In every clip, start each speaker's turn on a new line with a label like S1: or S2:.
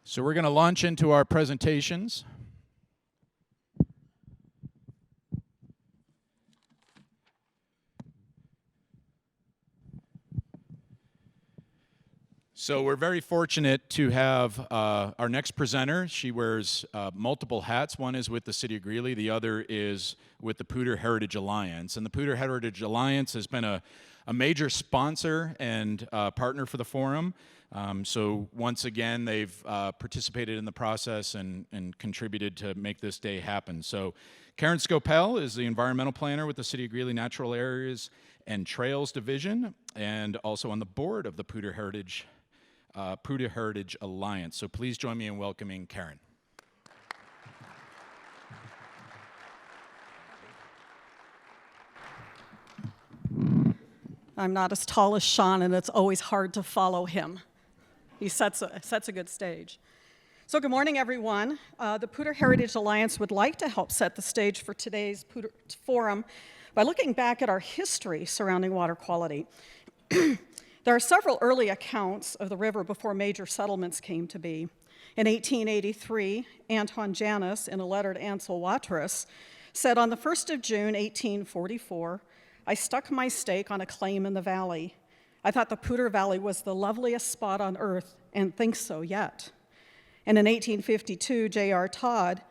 S1: So we're going to launch into our presentations. So we're very fortunate to have our next presenter. She wears multiple hats. One is with the City of Greeley. The other is with the Poudre Heritage Alliance. And the Poudre Heritage Alliance has been a major sponsor and partner for the forum. So once again, they've participated in the process and contributed to make this day happen. So Karen Scopel is the environmental planner with the City of Greeley Natural Areas and Trails Division, and also on the board of the Poudre Heritage Alliance. So please join me in welcoming Karen.
S2: I'm not as tall as Sean, and it's always hard to follow him. He sets a good stage. So good morning, everyone. The Poudre Heritage Alliance would like to help set the stage for today's Poudre Forum by looking back at our history surrounding water quality. There are several early accounts of the river before major settlements came to be. In 1883, Anton Janus, in a letter to Ansel Watrous, said, "On the 1st of June, 1844, I stuck my stake on a claim in the valley. I thought the Poudre Valley was the loveliest spot on earth, and think so yet." And in 1852, J.R. Todd,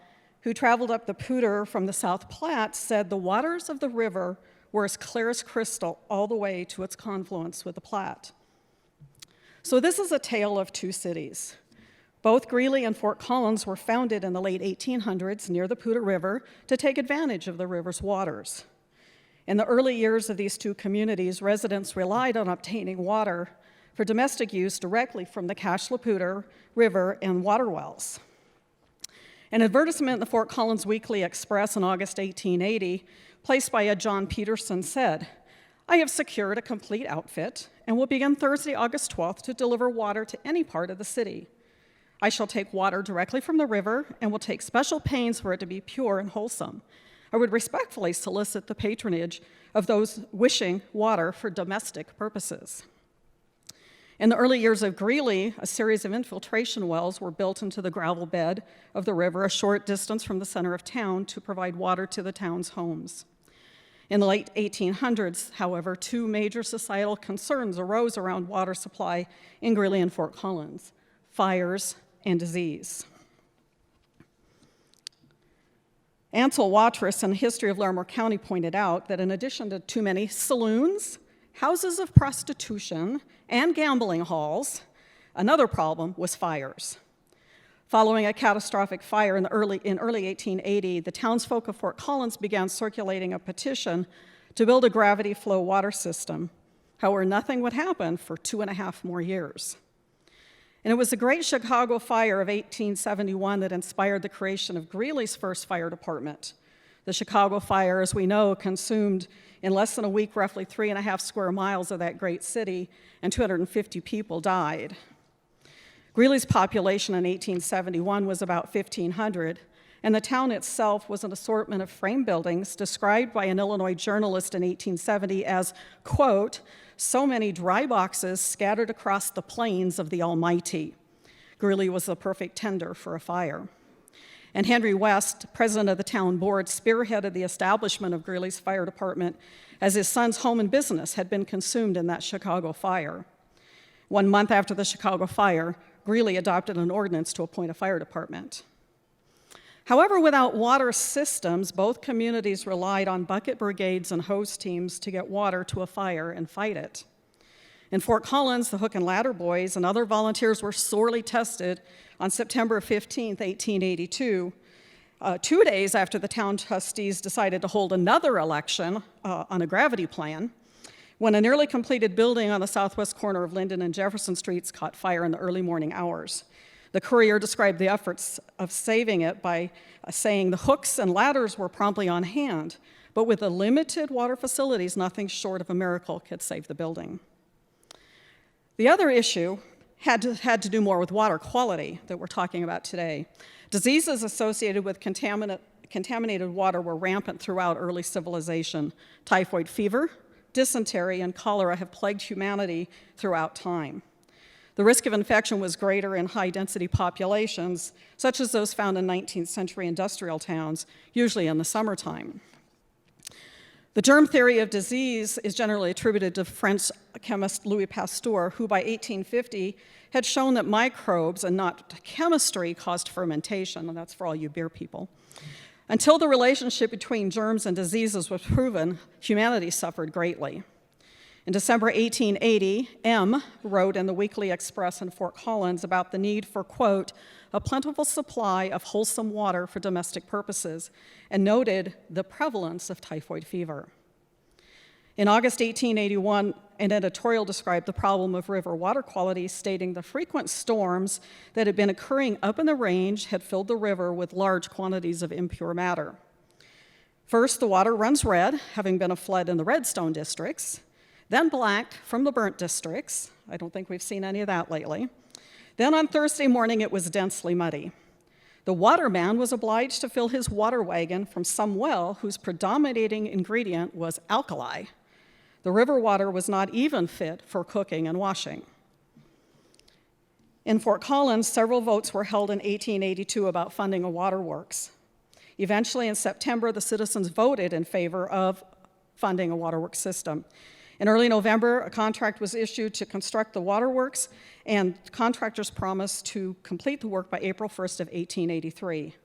S2: who traveled up the Poudre from the South Platte, said the waters of the river were as clear as crystal all the way to its confluence with the Platte. So this is a tale of two cities. Both Greeley and Fort Collins were founded in the late 1800s near the Poudre River to take advantage of the river's waters. In the early years of these two communities, residents relied on obtaining water for domestic use directly from the Cache-la-Poudre River and water wells. An advertisement in the Fort Collins Weekly Express in August 1880, placed by a John Peterson, said, "I have secured a complete outfit and will begin Thursday, August 12th to deliver water to any part of the city. I shall take water directly from the river and will take special pains for it to be pure and wholesome. I would respectfully solicit the patronage of those wishing water for domestic purposes." In the early years of Greeley, a series of infiltration wells were built into the gravel bed of the river a short distance from the center of town to provide water to the town's homes. In the late 1800s, however, two major societal concerns arose around water supply in Greeley and Fort Collins: fires and disease. Ansel Watrous in the History of Larimer County pointed out that in addition to too many saloons, houses of prostitution, and gambling halls, another problem was fires. Following a catastrophic fire in early 1880, the townsfolk of Fort Collins began circulating a petition to build a gravity flow water system. However, nothing would happen for 2.5 more years. And it was the Great Chicago Fire of 1871 that inspired the creation of Greeley's first fire department. The Chicago Fire, as we know, consumed in less than a week roughly 3.5 square miles of that great city, and 250 people died. Greeley's population in 1871 was about 1,500, and the town itself was an assortment of frame buildings described by an Illinois journalist in 1870 as, quote, "so many dry boxes scattered across the plains of the Almighty." Greeley was the perfect tinder for a fire. And Henry West, president of the town board, spearheaded the establishment of Greeley's fire department as his son's home and business had been consumed in that Chicago fire. 1 month after the Chicago fire, Greeley adopted an ordinance to appoint a fire department. However, without water systems, both communities relied on bucket brigades and hose teams to get water to a fire and fight it. In Fort Collins, the Hook and Ladder Boys and other volunteers were sorely tested on September 15, 1882, 2 days after the town trustees decided to hold another election on a gravity plan, when a nearly completed building on the southwest corner of Linden and Jefferson Streets caught fire in the early morning hours. The Courier described the efforts of saving it by saying the hooks and ladders were promptly on hand, but with the limited water facilities, nothing short of a miracle could save the building. The other issue had to do more with water quality that we're talking about today. Diseases associated with contaminated water were rampant throughout early civilization. Typhoid fever, dysentery, and cholera have plagued humanity throughout time. The risk of infection was greater in high-density populations, such as those found in 19th century industrial towns, usually in the summertime. The germ theory of disease is generally attributed to French chemist Louis Pasteur, who by 1850 had shown that microbes and not chemistry caused fermentation, and that's for all you beer people. Until the relationship between germs and diseases was proven, humanity suffered greatly. In December 1880, M. wrote in the Weekly Express in Fort Collins about the need for, quote, a plentiful supply of wholesome water for domestic purposes, and noted the prevalence of typhoid fever. In August 1881, an editorial described the problem of river water quality, stating the frequent storms that had been occurring up in the range had filled the river with large quantities of impure matter. First, the water runs red, having been a flood in the Redstone districts, then black from the burnt districts. I don't think we've seen any of that lately. Then on Thursday morning, it was densely muddy. The waterman was obliged to fill his water wagon from some well whose predominating ingredient was alkali. The river water was not even fit for cooking and washing. In Fort Collins, several votes were held in 1882 about funding a waterworks. Eventually, in September, the citizens voted in favor of funding a waterworks system. In early November, a contract was issued to construct the waterworks, and contractors promised to complete the work by April 1st of 1883.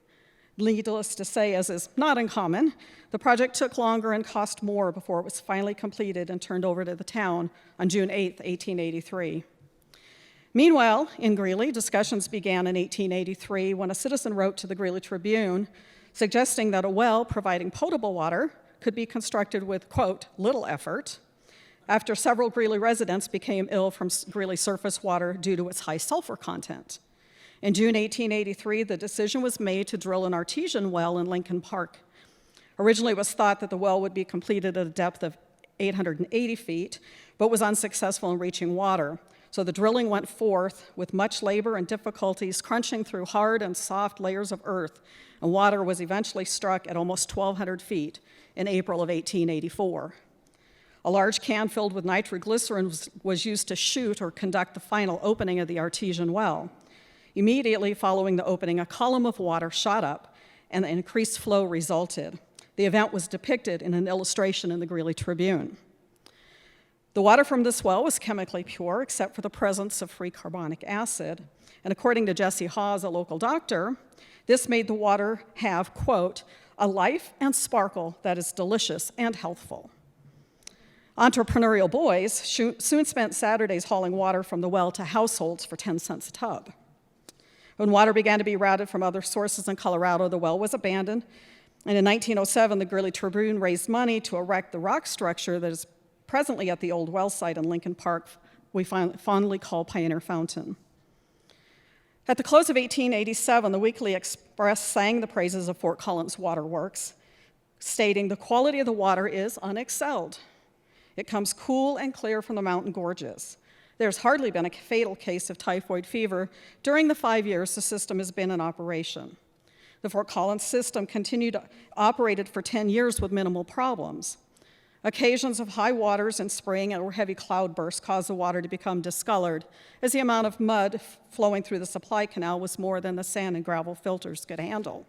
S2: Needless to say, as is not uncommon, the project took longer and cost more before it was finally completed and turned over to the town on June 8th, 1883. Meanwhile, in Greeley, discussions began in 1883 when a citizen wrote to the Greeley Tribune suggesting that a well providing potable water could be constructed with, quote, little effort, after several Greeley residents became ill from Greeley surface water due to its high sulfur content. In June 1883, the decision was made to drill an artesian well in Lincoln Park. Originally, it was thought that the well would be completed at a depth of 880 feet, but was unsuccessful in reaching water. So the drilling went forth with much labor and difficulties, crunching through hard and soft layers of earth, and water was eventually struck at almost 1,200 feet in April of 1884. A large can filled with nitroglycerin was used to shoot or conduct the final opening of the artesian well. Immediately following the opening, a column of water shot up, and an increased flow resulted. The event was depicted in an illustration in the Greeley Tribune. The water from this well was chemically pure, except for the presence of free carbonic acid. And according to Jesse Hawes, a local doctor, this made the water have, quote, a life and sparkle that is delicious and healthful. Entrepreneurial boys soon spent Saturdays hauling water from the well to households for 10 cents a tub. When water began to be routed from other sources in Colorado, the well was abandoned. And in 1907, the Greeley Tribune raised money to erect the rock structure that is presently at the old well site in Lincoln Park we fondly call Pioneer Fountain. At the close of 1887, the Weekly Express sang the praises of Fort Collins Waterworks, stating, the quality of the water is unexcelled. It comes cool and clear from the mountain gorges. There's hardly been a fatal case of typhoid fever during the 5 years the system has been in operation. The Fort Collins system operated for 10 years with minimal problems. Occasions of high waters in spring or heavy cloudbursts caused the water to become discolored, as the amount of mud flowing through the supply canal was more than the sand and gravel filters could handle.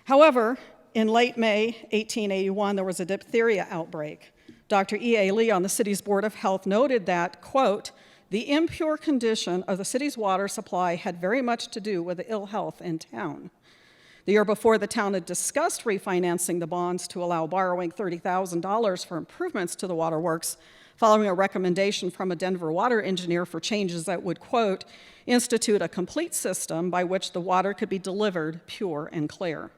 S2: However, in late May 1881, there was a diphtheria outbreak. Dr. E.A. Lee on the city's Board of Health noted that, quote, the impure condition of the city's water supply had very much to do with the ill health in town. The year before, the town had discussed refinancing the bonds to allow borrowing $30,000 for improvements to the waterworks, following a recommendation from a Denver water engineer for changes that would, quote, institute a complete system by which the water could be delivered pure and clear.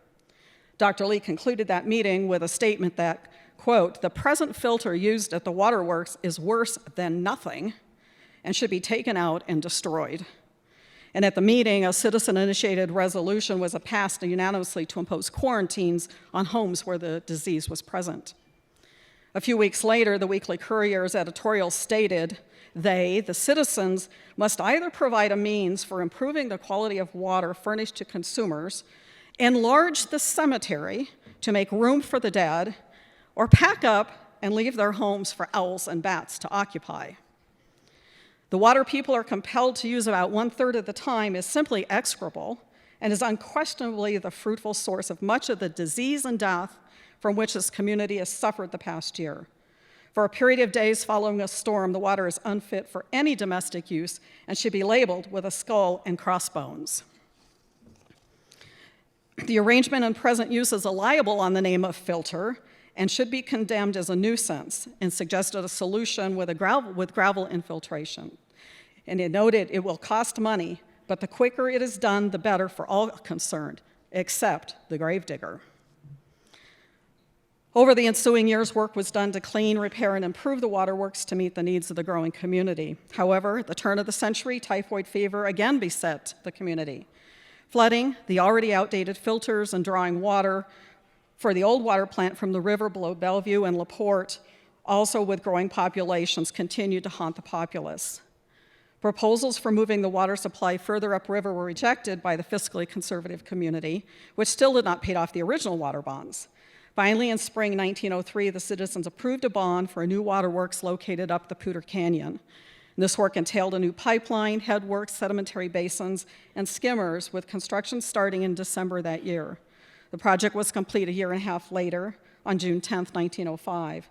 S2: Dr. Lee concluded that meeting with a statement that, quote, the present filter used at the waterworks is worse than nothing and should be taken out and destroyed. And at the meeting, a citizen-initiated resolution was passed unanimously to impose quarantines on homes where the disease was present. A few weeks later, the Weekly Courier's editorial stated, the citizens, must either provide a means for improving the quality of water furnished to consumers, enlarge the cemetery to make room for the dead, or pack up and leave their homes for owls and bats to occupy. The water people are compelled to use about 1/3 of the time is simply execrable and is unquestionably the fruitful source of much of the disease and death from which this community has suffered the past year. For a period of days following a storm, the water is unfit for any domestic use and should be labeled with a skull and crossbones. The arrangement in present use is liable on the name of filter and should be condemned as a nuisance, and suggested a solution with gravel infiltration. And it noted it will cost money, but the quicker it is done, the better for all concerned, except the gravedigger. Over the ensuing years, work was done to clean, repair, and improve the waterworks to meet the needs of the growing community. However, at the turn of the century, typhoid fever again beset the community. Flooding, the already outdated filters, and drawing water for the old water plant from the river below Bellevue and LaPorte, also with growing populations, continued to haunt the populace. Proposals for moving the water supply further upriver were rejected by the fiscally conservative community, which still had not paid off the original water bonds. Finally, in spring 1903, the citizens approved a bond for a new waterworks located up the Poudre Canyon. This work entailed a new pipeline, headworks, sedimentary basins, and skimmers, with construction starting in December that year. The project was complete a year and a half later, on June 10, 1905.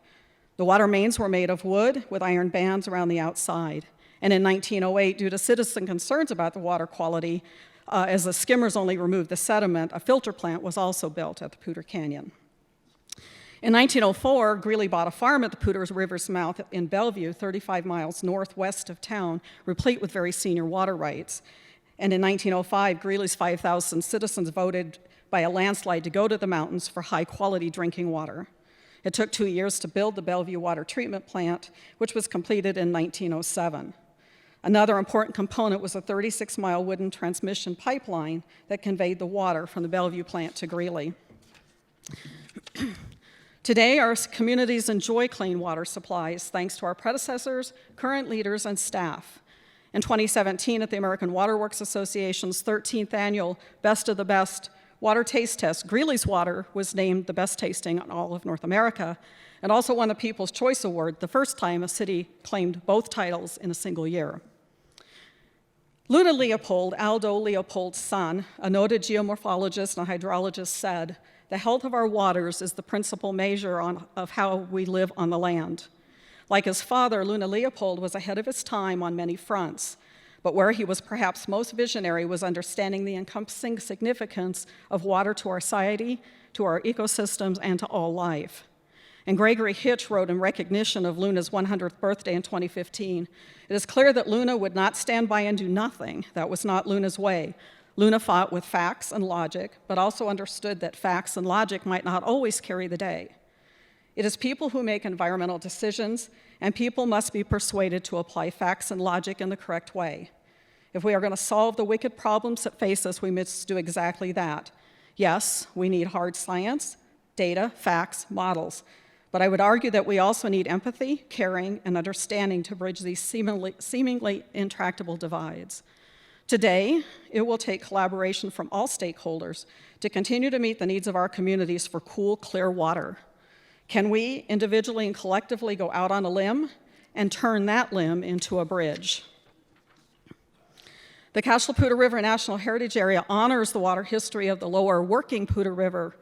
S2: The water mains were made of wood with iron bands around the outside. And in 1908, due to citizen concerns about the water quality, as the skimmers only removed the sediment, a filter plant was also built at the Poudre Canyon. In 1904, Greeley bought a farm at the Poudre River's mouth in Bellevue, 35 miles northwest of town, replete with very senior water rights. And in 1905, Greeley's 5,000 citizens voted by a landslide to go to the mountains for high-quality drinking water. It took 2 years to build the Bellevue Water Treatment Plant, which was completed in 1907. Another important component was a 36-mile wooden transmission pipeline that conveyed the water from the Bellevue plant to Greeley. Today, our communities enjoy clean water supplies thanks to our predecessors, current leaders, and staff. In 2017, at the American Water Works Association's 13th annual Best of the Best Water Taste Test, Greeley's water was named the best tasting in all of North America, and also won the People's Choice Award, the first time a city claimed both titles in a single year. Luna Leopold, Aldo Leopold's son, a noted geomorphologist and hydrologist, said, "The health of our waters is the principal measure of how we live on the land." Like his father, Luna Leopold was ahead of his time on many fronts, but where he was perhaps most visionary was understanding the encompassing significance of water to our society, to our ecosystems, and to all life. And Gregory Hitch wrote in recognition of Luna's 100th birthday in 2015, "It is clear that Luna would not stand by and do nothing. That was not Luna's way. Luna fought with facts and logic, but also understood that facts and logic might not always carry the day. It is people who make environmental decisions, and people must be persuaded to apply facts and logic in the correct way. If we are going to solve the wicked problems that face us, we must do exactly that. Yes, we need hard science, data, facts, models, but I would argue that we also need empathy, caring, and understanding to bridge these seemingly intractable divides. Today, it will take collaboration from all stakeholders to continue to meet the needs of our communities for cool, clear water. Can we individually and collectively go out on a limb and turn that limb into a bridge? The Cache la Poudre River National Heritage Area honors the water history of the lower working Poudre River.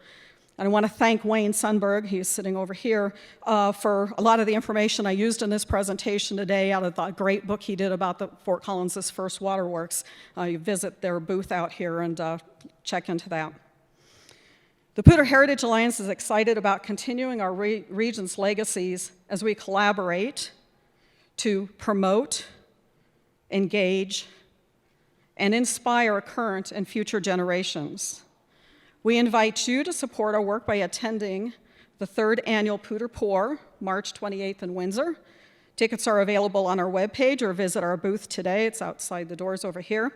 S2: And I want to thank Wayne Sundberg, he's sitting over here, for a lot of the information I used in this presentation today out of the great book he did about the Fort Collins' first waterworks. You visit their booth out here and check into that. The Poudre Heritage Alliance is excited about continuing our region's legacies as we collaborate to promote, engage, and inspire current and future generations. We invite you to support our work by attending the 3rd annual Poudre Pour, March 28th in Windsor. Tickets are available on our webpage or visit our booth today. It's outside the doors over here.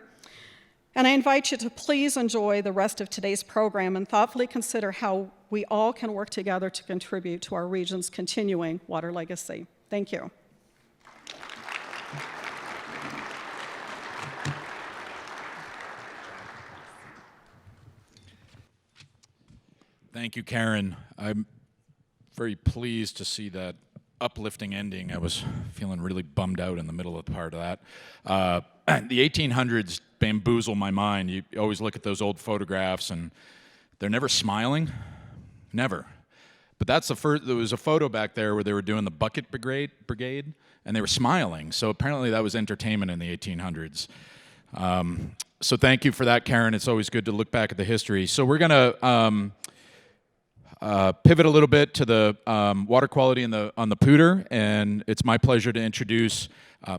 S2: And I invite you to please enjoy the rest of today's program and thoughtfully consider how we all can work together to contribute to our region's continuing water legacy. Thank you.
S1: Thank you, Karen. I'm very pleased to see that uplifting ending. I was feeling really bummed out in the middle of the part of that. The 1800s bamboozle my mind. You always look at those old photographs, and they're never smiling, never. But that's the first. There was a photo back there where they were doing the bucket brigade, and they were smiling. So apparently that was entertainment in the 1800s. So thank you for that, Karen. It's always good to look back at the history. So we're going to pivot a little bit to the water quality on the Poudre, and it's my pleasure to introduce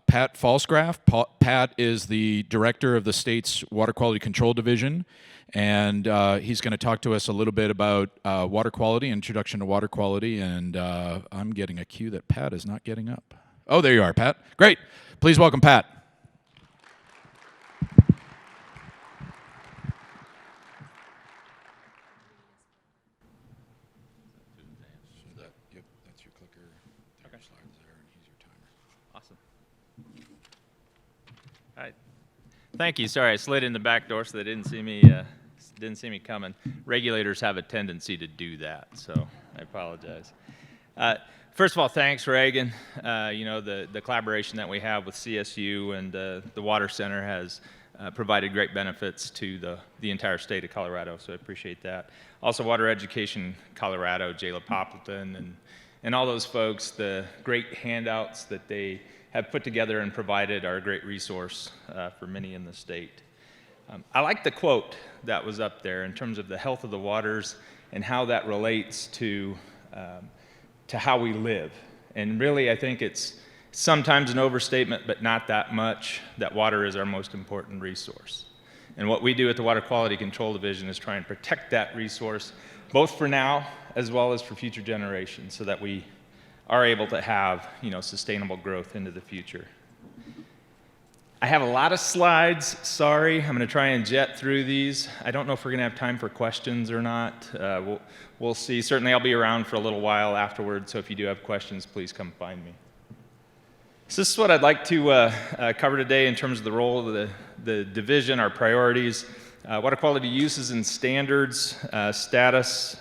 S1: Pat Pfaltzgraff. Pat is the director of the state's Water Quality Control Division, and he's going to talk to us a little bit about water quality, introduction to water quality, and I'm getting a cue that Pat is not getting up. Oh, there you are, Pat. Great. Please welcome Pat.
S3: Thank you. Sorry, I slid in the back door so they didn't see me coming. Regulators have a tendency to do that, so I apologize. First of all, thanks, Reagan. The collaboration that we have with CSU and the Water Center has provided great benefits to the entire state of Colorado, so I appreciate that. Also, Water Education Colorado, Jayla Poppleton, and all those folks, the great handouts that they have put together and provided are a great resource for many in the state. I like the quote that was up there in terms of the health of the waters and how that relates to how we live. And really, I think it's sometimes an overstatement, but not that much, that water is our most important resource. And what we do at the Water Quality Control Division is try and protect that resource, both for now as well as for future generations, so that we are able to have, sustainable growth into the future. I have a lot of slides. Sorry, I'm going to try and jet through these. I don't know if we're going to have time for questions or not. We'll see. Certainly, I'll be around for a little while afterwards, so if you do have questions, please come find me. So this is what I'd like to cover today in terms of the role of the division, our priorities, water quality uses and standards, status,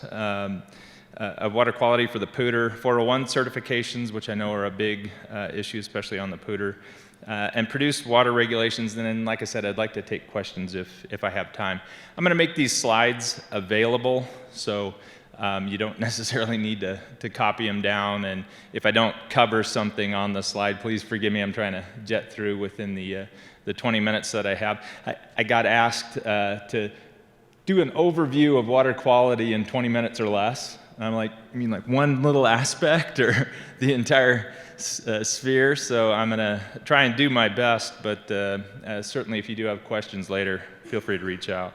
S3: of water quality for the Poudre, 401 certifications, which I know are a big issue, especially on the Poudre, and produced water regulations. And then, like I said, I'd like to take questions if I have time. I'm going to make these slides available, so you don't necessarily need to copy them down. And if I don't cover something on the slide, please forgive me. I'm trying to jet through within the 20 minutes that I have. I got asked to do an overview of water quality in 20 minutes or less. And I'm like, you mean like one little aspect or the entire sphere? So I'm going to try and do my best, but certainly if you do have questions later, feel free to reach out.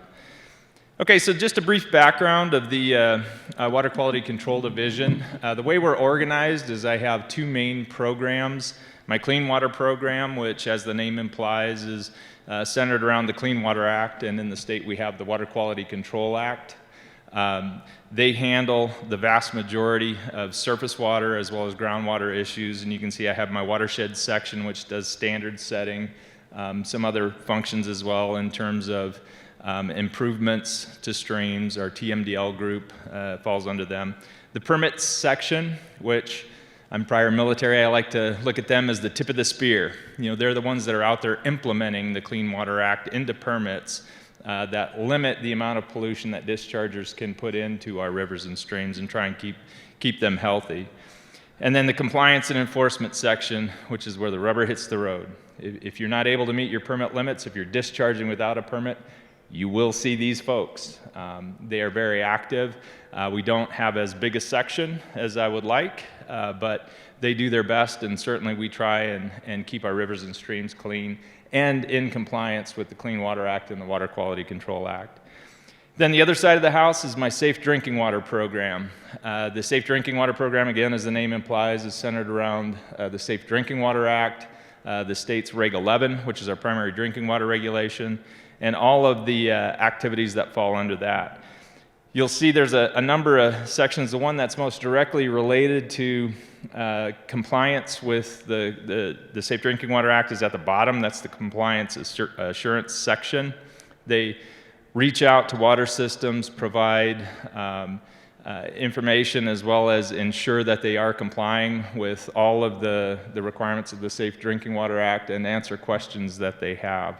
S3: Okay, so just a brief background of the Water Quality Control Division. The way we're organized is I have two main programs. My Clean Water program, which as the name implies is centered around the Clean Water Act, and in the state we have the Water Quality Control Act. They handle the vast majority of surface water as well as groundwater issues, and you can see I have my watershed section which does standard setting, some other functions as well in terms of improvements to streams. Our TMDL group falls under them. The permits section, which I'm prior military, I like to look at them as the tip of the spear. They're the ones that are out there implementing the Clean Water Act into permits that limit the amount of pollution that dischargers can put into our rivers and streams and try and keep them healthy. And then the compliance and enforcement section, which is where the rubber hits the road. If you're not able to meet your permit limits, if you're discharging without a permit, you will see these folks. They are very active. We don't have as big a section as I would like, but they do their best, and certainly we try and keep our rivers and streams clean and in compliance with the Clean Water Act and the Water Quality Control Act. Then the other side of the house is my Safe Drinking Water program. The Safe Drinking Water program, again, as the name implies, is centered around the Safe Drinking Water Act, the state's Reg 11, which is our primary drinking water regulation, and all of the activities that fall under that. You'll see there's a number of sections. The one that's most directly related to compliance with the Safe Drinking Water Act is at the bottom. That's the compliance assurance section. They reach out to water systems, provide information, as well as ensure that they are complying with all of the requirements of the Safe Drinking Water Act and answer questions that they have.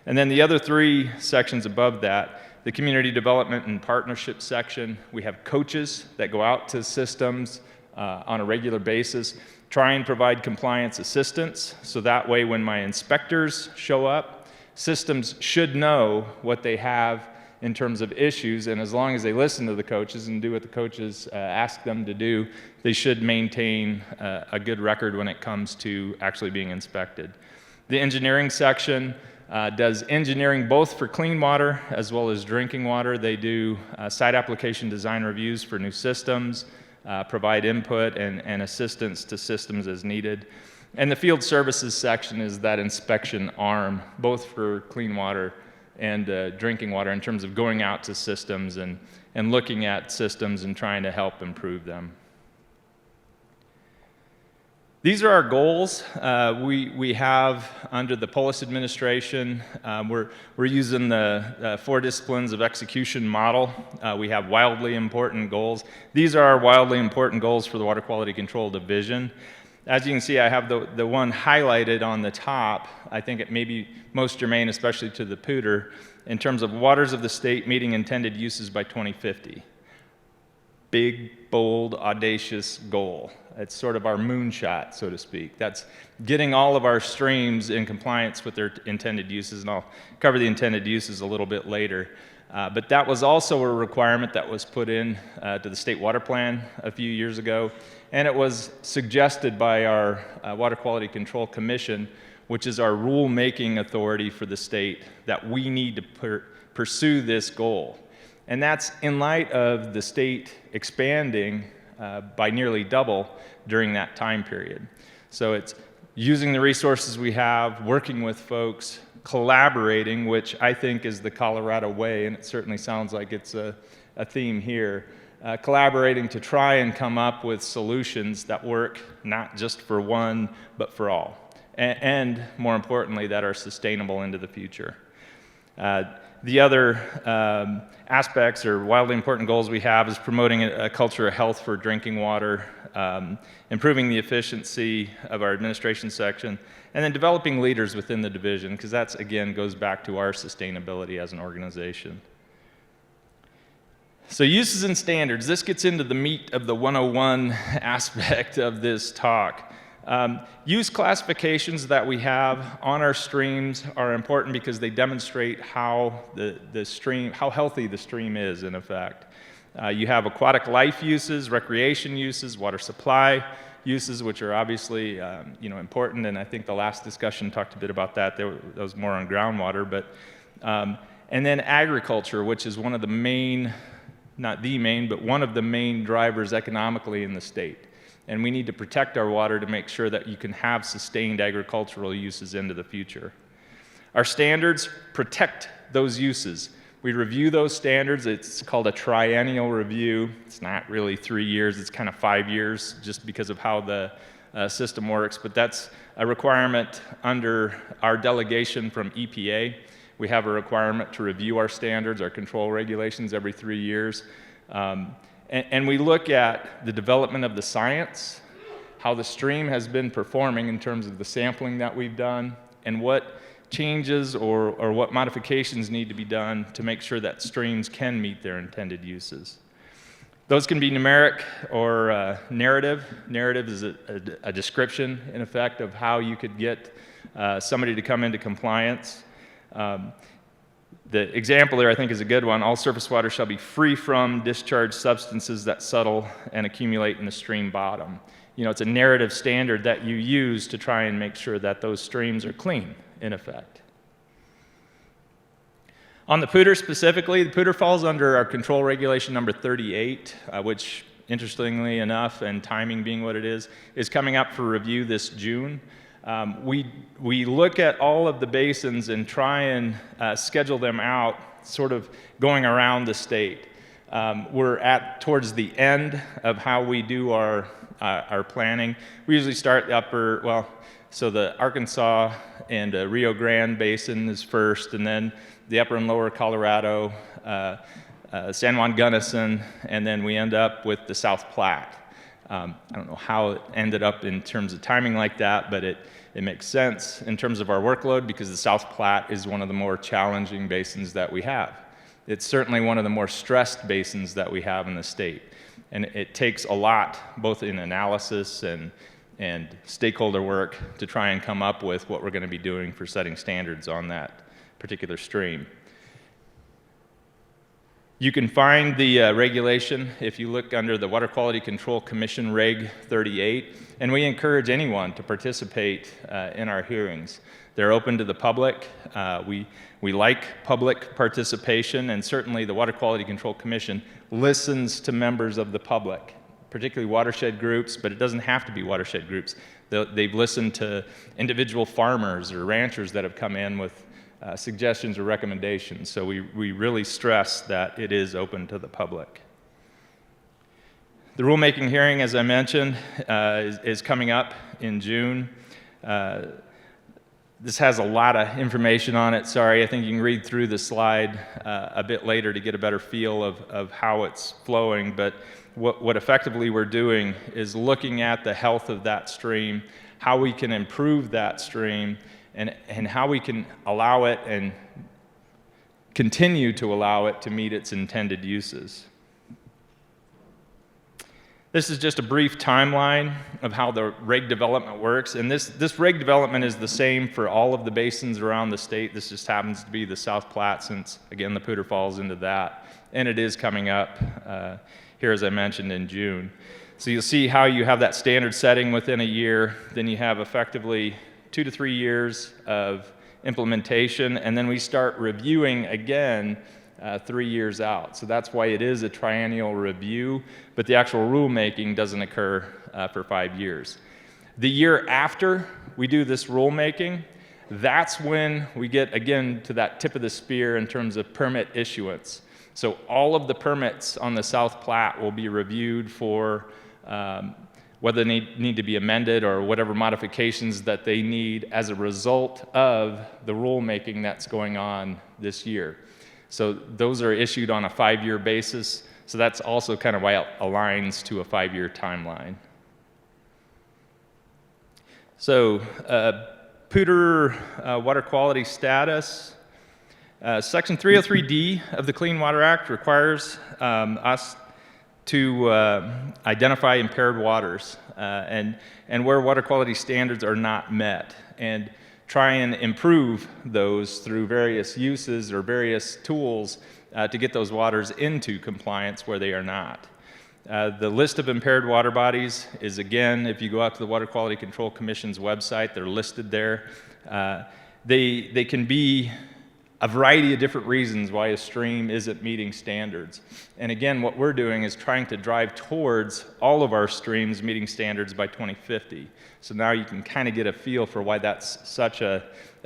S3: And then the other 3 sections above that, the community development and partnership section, we have coaches that go out to systems on a regular basis, try and provide compliance assistance, so that way when my inspectors show up, systems should know what they have in terms of issues, and as long as they listen to the coaches and do what the coaches ask them to do, they should maintain a good record when it comes to actually being inspected. The engineering section does engineering both for clean water as well as drinking water. They do site application design reviews for new systems, provide input and assistance to systems as needed. And the field services section is that inspection arm, both for clean water and drinking water, in terms of going out to systems and looking at systems and trying to help improve them. These are our goals. We have, under the Polis administration, we're using the 4 disciplines of execution model. We have wildly important goals. These are our wildly important goals for the Water Quality Control Division. As you can see, I have the one highlighted on the top. I think it may be most germane, especially to the Poudre, in terms of waters of the state meeting intended uses by 2050. Big, bold, audacious goal. It's sort of our moonshot, so to speak. That's getting all of our streams in compliance with their intended uses, and I'll cover the intended uses a little bit later. But that was also a requirement that was put in to the State Water Plan a few years ago, and it was suggested by our Water Quality Control Commission, which is our rule-making authority for the state, that we need to pursue this goal. And that's in light of the state expanding by nearly double during that time period. So it's using the resources we have, working with folks, collaborating, which I think is the Colorado way, and it certainly sounds like it's a theme here, collaborating to try and come up with solutions that work not just for one, but for all. And more importantly, that are sustainable into the future. The other aspects or wildly important goals we have is promoting a culture of health for drinking water, improving the efficiency of our administration section, and then developing leaders within the division, because that's, again, goes back to our sustainability as an organization. So uses and standards, this gets into the meat of the 101 aspect of this talk. Use classifications that we have on our streams are important because they demonstrate how how healthy the stream is, in effect. You have aquatic life uses, recreation uses, water supply uses, which are obviously important, and I think the last discussion talked a bit about that. That was more on groundwater, but and then agriculture, which is one of the main, not the main, but one of the main drivers economically in the state. And we need to protect our water to make sure that you can have sustained agricultural uses into the future. Our standards protect those uses. We review those standards. It's called a triennial review. It's not really 3 years, it's kind of 5 years just because of how the system works, but that's a requirement under our delegation from EPA. We have a requirement to review our standards, our control regulations every 3 years. And we look at the development of the science, how the stream has been performing in terms of the sampling that we've done, and what changes or what modifications need to be done to make sure that streams can meet their intended uses. Those can be numeric or narrative. Narrative is a description, in effect, of how you could get somebody to come into compliance. The example there, I think, is a good one. All surface water shall be free from discharged substances that settle and accumulate in the stream bottom. It's a narrative standard that you use to try and make sure that those streams are clean, in effect. On the Poudre specifically, the Poudre falls under our control regulation number 38, which, interestingly enough, and timing being what it is coming up for review this June. We look at all of the basins and try and schedule them out, sort of going around the state. We're towards the end of how we do our planning. We usually start so the Arkansas and Rio Grande Basin is first, and then the upper and lower Colorado San Juan Gunnison, and then we end up with the South Platte. I don't know how it ended up in terms of timing like that, but it makes sense in terms of our workload because the South Platte is one of the more challenging basins that we have. It's certainly one of the more stressed basins that we have in the state. And it takes a lot, both in analysis and stakeholder work, to try and come up with what we're going to be doing for setting standards on that particular stream. You can find the regulation if you look under the Water Quality Control Commission Reg 38, and we encourage anyone to participate in our hearings. They're open to the public. We like public participation, and certainly the Water Quality Control Commission listens to members of the public, particularly watershed groups, but it doesn't have to be watershed groups. They've listened to individual farmers or ranchers that have come in with suggestions or recommendations. So we really stress that it is open to the public. The rulemaking hearing, as I mentioned, is coming up in June. This has a lot of information on it. Sorry, I think you can read through the slide a bit later to get a better feel of how it's flowing. But what effectively we're doing is looking at the health of that stream, how we can improve that stream, and how we can allow it and continue to allow it to meet its intended uses. This is just a brief timeline of how the reg development works, and this reg development is the same for all of the basins around the state. This just happens to be the South Platte, since, again, the Poudre falls into that, and it is coming up here, as I mentioned, in June. So you'll see how you have that standard setting within a year, then you have effectively 2 to 3 years of implementation, and then we start reviewing again 3 years out. So that's why it is a triennial review, but the actual rulemaking doesn't occur for 5 years. The year after we do this rulemaking, that's when we get, again, to that tip of the spear in terms of permit issuance. So all of the permits on the South Platte will be reviewed for whether they need to be amended or whatever modifications that they need as a result of the rulemaking that's going on this year. So those are issued on a 5-year basis, so that's also kind of why it aligns to a 5-year timeline. So Poudre water quality status. Section 303D of the Clean Water Act requires us to identify impaired waters and where water quality standards are not met, and try and improve those through various uses or various tools to get those waters into compliance where they are not. The list of impaired water bodies is, again, if you go out to the Water Quality Control Commission's website, they're listed there. They can be a variety of different reasons why a stream isn't meeting standards. And again, what we're doing is trying to drive towards all of our streams meeting standards by 2050. So now you can kind of get a feel for why that's such a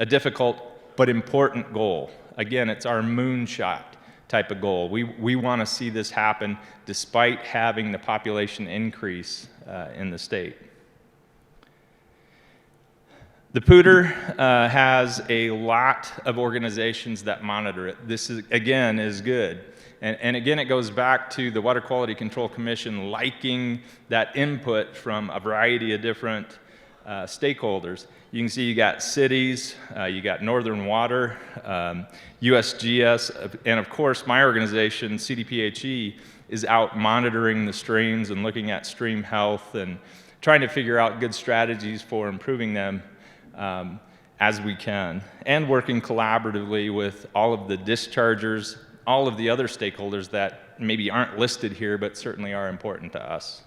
S3: difficult but important goal. Again, it's our moonshot type of goal. We want to see this happen despite having the population increase in the state. The Poudre has a lot of organizations that monitor it. This, again, is good. And again, it goes back to the Water Quality Control Commission liking that input from a variety of different stakeholders. You can see you got cities, you got Northern Water, USGS, and of course my organization, CDPHE, is out monitoring the streams and looking at stream health and trying to figure out good strategies for improving them as we can, and working collaboratively with all of the dischargers, all of the other stakeholders that maybe aren't listed here but certainly are important to us.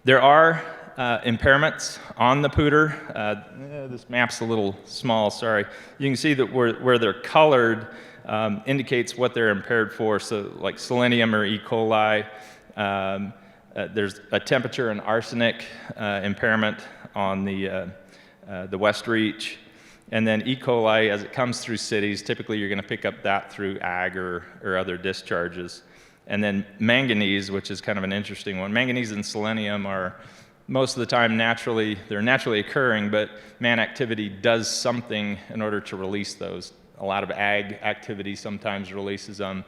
S3: There are impairments on the Poudre. This map's a little small, sorry. You can see that where they're colored indicates what they're impaired for, so like selenium or E. coli. There's a temperature and arsenic impairment on the West Reach. And then E. coli, as it comes through cities, typically you're going to pick up that through ag or other discharges. And then manganese, which is kind of an interesting one. Manganese and selenium are most of the time naturally occurring, but man activity does something in order to release those A lot of ag activity sometimes releases them.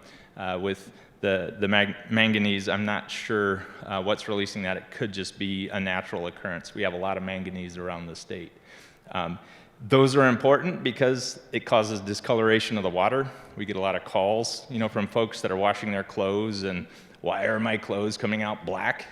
S3: With the manganese, I'm not sure what's releasing that. It could just be a natural occurrence. We have a lot of manganese around the state. Those are important because it causes discoloration of the water. We get a lot of calls, from folks that are washing their clothes and why are my clothes coming out black?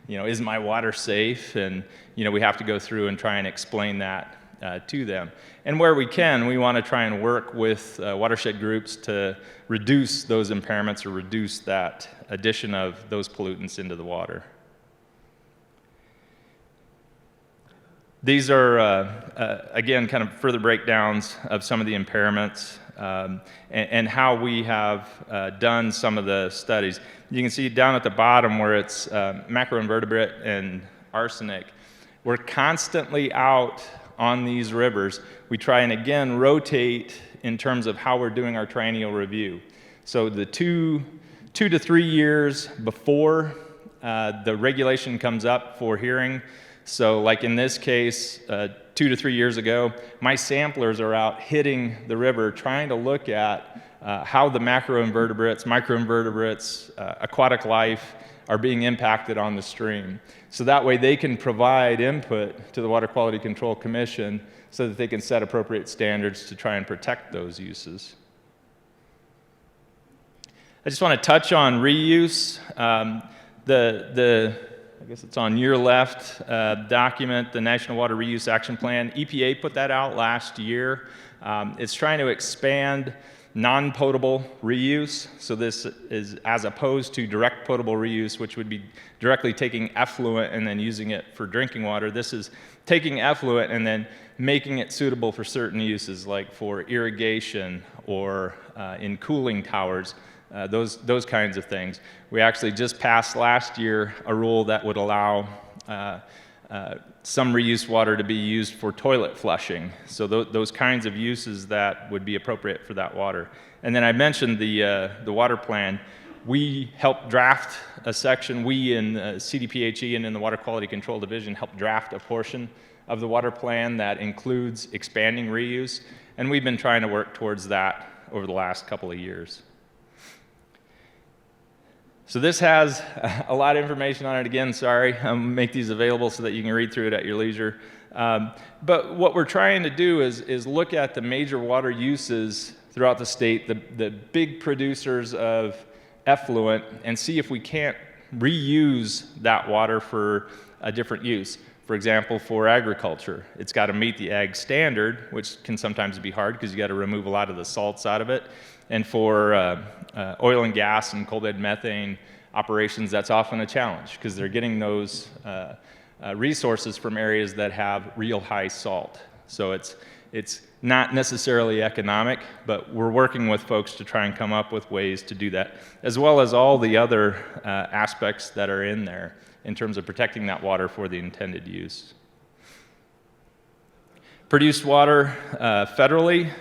S3: Is my water safe? And, we have to go through and try and explain that to them. And where we can, we want to try and work with watershed groups to reduce those impairments or reduce that addition of those pollutants into the water. These are, again, kind of further breakdowns of some of the impairments and how we have done some of the studies. You can see down at the bottom where it's macroinvertebrate and arsenic. We're constantly out on these rivers. We try and, again, rotate in terms of how we're doing our triennial review. So the two to 3 years before the regulation comes up for hearing, so like in this case, 2 to 3 years ago, my samplers are out hitting the river trying to look at how the macroinvertebrates, microinvertebrates, aquatic life are being impacted on the stream. So that way they can provide input to the Water Quality Control Commission so that they can set appropriate standards to try and protect those uses. I just want to touch on reuse. I guess it's on your left document, the National Water Reuse Action Plan. EPA put that out last year. It's trying to expand non-potable reuse. So this is as opposed to direct potable reuse, which would be directly taking effluent and then using it for drinking water. This is taking effluent and then making it suitable for certain uses, like for irrigation or in cooling towers. Those kinds of things. We actually just passed last year a rule that would allow some reuse water to be used for toilet flushing. So those kinds of uses that would be appropriate for that water. And then I mentioned the water plan. We helped draft a section. We in CDPHE and in the Water Quality Control Division helped draft a portion of the water plan that includes expanding reuse. And we've been trying to work towards that over the last couple of years. So this has a lot of information on it. Again, sorry, I'll make these available so that you can read through it at your leisure. But what we're trying to do is look at the major water uses throughout the state, the big producers of effluent, and see if we can't reuse that water for a different use. For example, for agriculture, it's got to meet the ag standard, which can sometimes be hard because you got to remove a lot of the salts out of it. And for oil and gas and coal bed methane operations, that's often a challenge because they're getting those resources from areas that have real high salt. So it's not necessarily economic, but we're working with folks to try and come up with ways to do that, as well as all the other aspects that are in there in terms of protecting that water for the intended use. Produced water federally.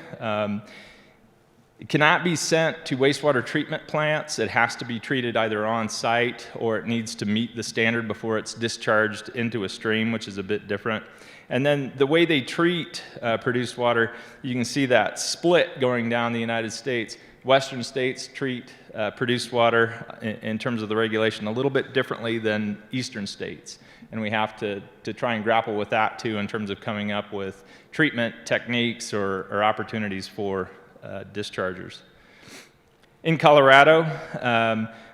S3: It cannot be sent to wastewater treatment plants. It has to be treated either on site or it needs to meet the standard before it's discharged into a stream, which is a bit different. And then the way they treat produced water, you can see that split going down the United States. Western states treat produced water in terms of the regulation a little bit differently than eastern states. And we have to try and grapple with that too in terms of coming up with treatment techniques or opportunities for dischargers. In Colorado,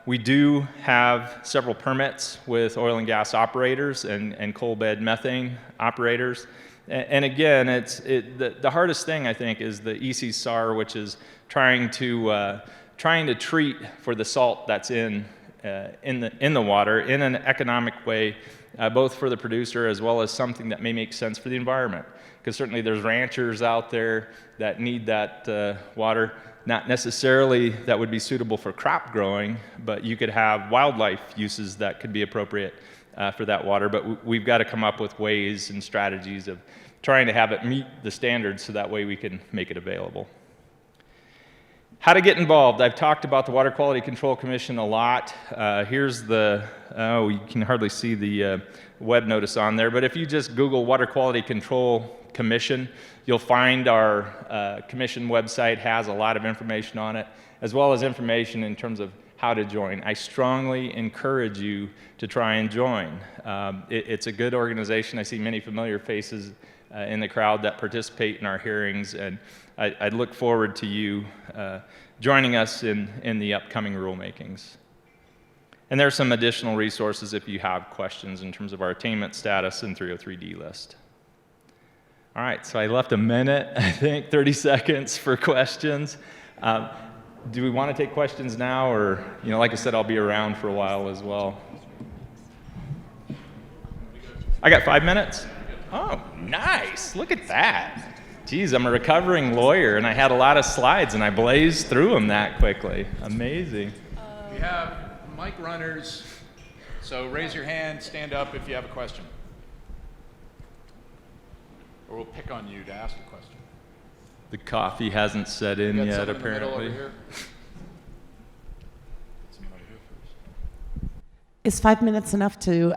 S3: we do have several permits with oil and gas operators and coal bed methane operators. And again, the hardest thing I think is the EC-SAR, which is trying to treat for the salt that's in the water in an economic way, both for the producer as well as something that may make sense for the environment. Because certainly there's ranchers out there that need that water, not necessarily that would be suitable for crop growing, but you could have wildlife uses that could be appropriate for that water. But we've got to come up with ways and strategies of trying to have it meet the standards so that way we can make it available. How to get involved. I've talked about the Water Quality Control Commission a lot. Here's the, oh, you can hardly see the web notice on there, but if you just Google Water Quality Control Commission, you'll find our commission website has a lot of information on it, as well as information in terms of how to join. I strongly encourage you to try and join. It's a good organization. I see many familiar faces in the crowd that participate in our hearings, and I look forward to you joining us in the upcoming rulemakings. And there are some additional resources if you have questions in terms of our attainment status and 303D list. All right, so I left a minute, I think, 30 seconds for questions. Do we want to take questions now, or, you know, like I said, I'll be around for a while as well. I got 5 minutes? Oh, nice. Look at that. Geez, I'm a recovering lawyer, and I had a lot of slides, and I blazed through them that quickly. Amazing.
S1: We have mic runners, so raise your hand, stand up if you have a question. Or we'll pick on you to ask a question.
S3: The coffee hasn't set in yet, apparently.
S4: Is 5 minutes enough to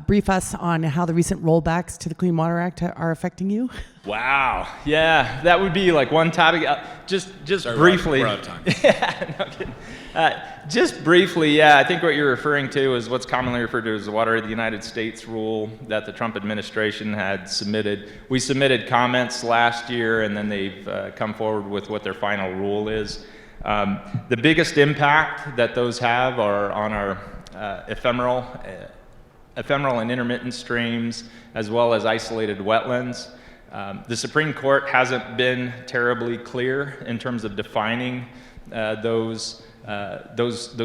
S4: brief us on how the recent rollbacks to the Clean Water Act are affecting you?
S3: Wow. Yeah, that would be like one topic. Just Sorry, briefly.
S1: We're out of time.
S3: Yeah, no kidding. Just briefly, yeah, I think what you're referring to is what's commonly referred to as the Water of the United States rule that the Trump administration had submitted. We submitted comments last year, and then they've come forward with what their final rule is. The biggest impact that those have are on our ephemeral and intermittent streams, as well as isolated wetlands. The Supreme Court hasn't been terribly clear in terms of defining those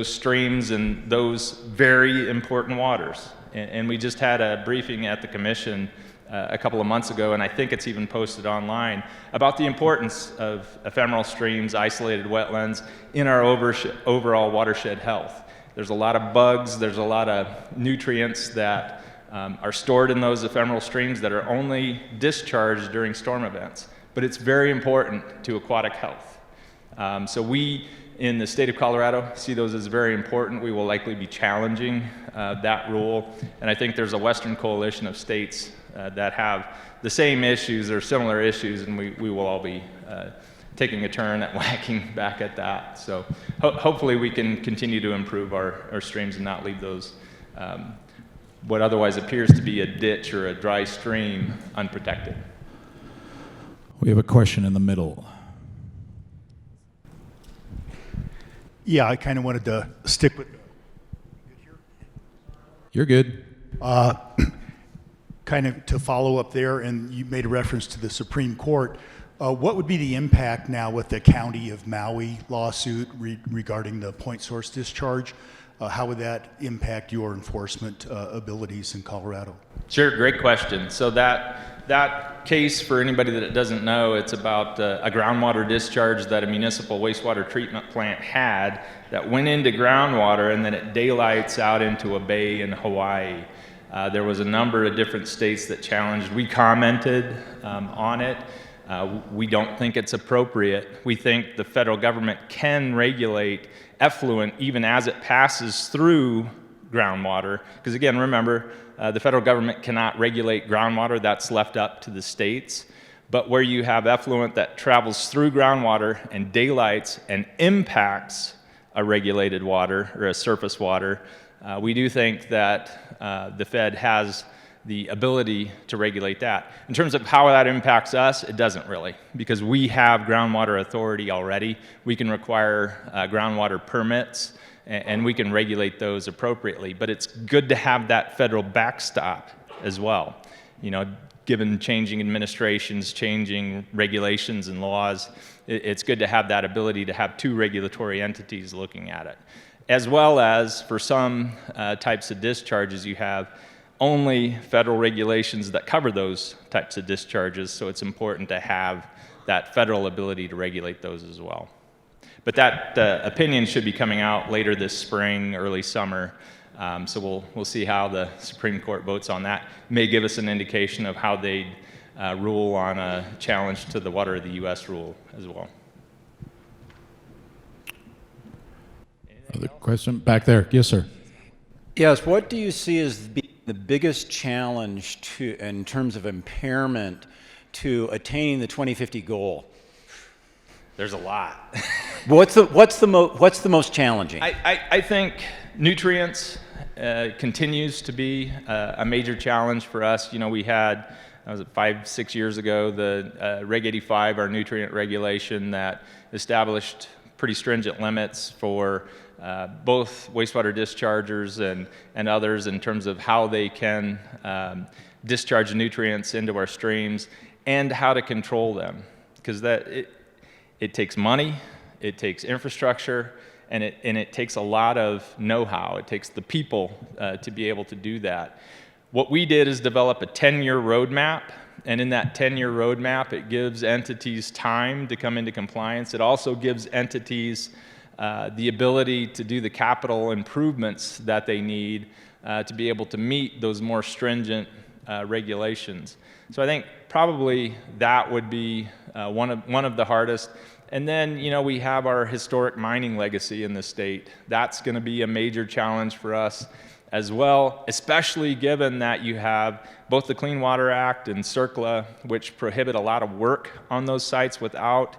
S3: streams and those very important waters. And we just had a briefing at the commission a couple of months ago, and I think it's even posted online, about the importance of ephemeral streams, isolated wetlands in our overall watershed health. There's a lot of bugs, there's a lot of nutrients that are stored in those ephemeral streams that are only discharged during storm events. But it's very important to aquatic health. So we, in the state of Colorado, see those as very important. We will likely be challenging that rule. And I think there's a Western coalition of states that have the same issues or similar issues, and we will all be taking a turn at whacking back at that. So hopefully we can continue to improve our streams and not leave those, what otherwise appears to be a ditch or a dry stream, unprotected.
S1: We have a question in the middle.
S5: Yeah, I kind of wanted to stick with.
S1: You're good.
S5: Kind of to follow up there, and you made a reference to the Supreme Court. What would be the impact now with the County of Maui lawsuit regarding the point source discharge? How would that impact your enforcement abilities in Colorado?
S3: Sure, great question. So that case, for anybody that doesn't know, it's about a groundwater discharge that a municipal wastewater treatment plant had that went into groundwater, and then it daylights out into a bay in Hawaii. There was a number of different states that challenged. We commented on it. We don't think it's appropriate. We think the federal government can regulate effluent even as it passes through groundwater. Because again, remember, the federal government cannot regulate groundwater. That's left up to the states. But where you have effluent that travels through groundwater and daylights and impacts a regulated water or a surface water, we do think that the Fed has the ability to regulate that. In terms of how that impacts us, it doesn't really, because we have groundwater authority already. We can require groundwater permits, and we can regulate those appropriately. But it's good to have that federal backstop as well. You know, given changing administrations, changing regulations and laws, it's good to have that ability to have two regulatory entities looking at it. As well as for some types of discharges, you have only federal regulations that cover those types of discharges, so it's important to have that federal ability to regulate those as well. But that opinion should be coming out later this spring, early summer, so we'll see how the Supreme Court votes on that. May give us an indication of how they rule on a challenge to the Water of the U.S. rule as well.
S1: Other question back there? Yes, sir.
S6: Yes, what do you see as the biggest challenge in terms of impairment to attaining the 2050 goal?
S3: There's a lot.
S6: What's the most challenging?
S3: I think nutrients continues to be a major challenge for us. You know, we had, was it 5-6 years ago, the Reg 85, our nutrient regulation that established pretty stringent limits for both wastewater dischargers and others in terms of how they can discharge nutrients into our streams and how to control them. Because it takes money, it takes infrastructure, and it takes a lot of know-how. It takes the people to be able to do that. What we did is develop a 10-year roadmap, and in that 10-year roadmap, it gives entities time to come into compliance. It also gives entities the ability to do the capital improvements that they need to be able to meet those more stringent regulations. So I think probably that would be one of the hardest. And then, you know, we have our historic mining legacy in the state. That's going to be a major challenge for us as well, especially given that you have both the Clean Water Act and CERCLA, which prohibit a lot of work on those sites without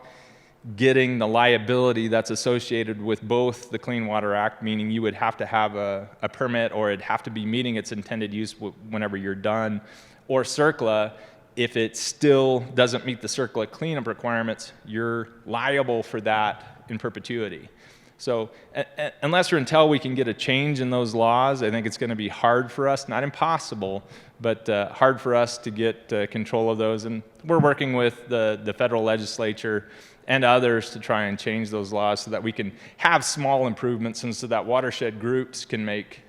S3: getting the liability that's associated with both the Clean Water Act, meaning you would have to have a permit or it'd have to be meeting its intended use whenever you're done, or CERCLA, if it still doesn't meet the CERCLA cleanup requirements, you're liable for that in perpetuity. So unless or until we can get a change in those laws, I think it's going to be hard for us, not impossible, but hard for us to get control of those. And we're working with the federal legislature and others to try and change those laws so that we can have small improvements and so that watershed groups can make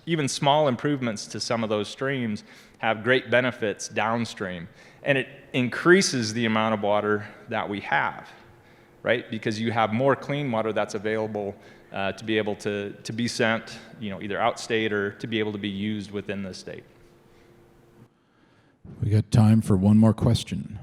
S3: even small improvements to some of those streams have great benefits downstream. And it increases the amount of water that we have, right? Because you have more clean water that's available to be able to be sent, you know, either outstate or to be able to be used within the state.
S1: We got time for one more question.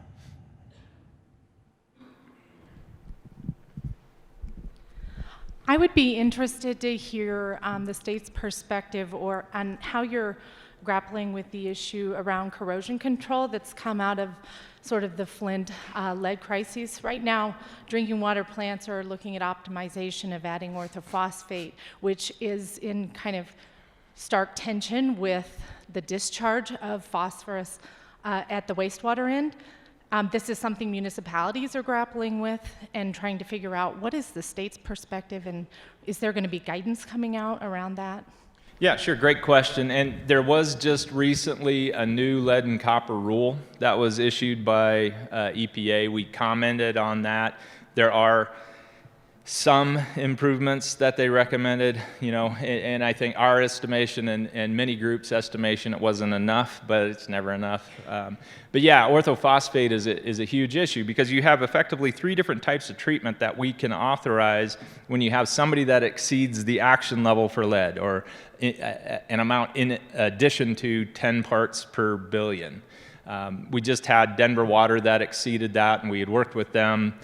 S7: I would be interested to hear the state's perspective on how you're grappling with the issue around corrosion control that's come out of sort of the Flint lead crises. Right now, drinking water plants are looking at optimization of adding orthophosphate, which is in kind of stark tension with the discharge of phosphorus at the wastewater end. This is something municipalities are grappling with and trying to figure out what is the state's perspective, and is there going to be guidance coming out around that?
S3: Yeah, sure, great question. And there was just recently a new lead and copper rule that was issued by EPA. We commented on that. There are some improvements that they recommended, you know, and I think our estimation and many groups' estimation, it wasn't enough, but it's never enough. But yeah, orthophosphate is a huge issue because you have effectively 3 different types of treatment that we can authorize when you have somebody that exceeds the action level for lead or an amount in addition to 10 parts per billion. We just had Denver Water that exceeded that, and we had worked with them.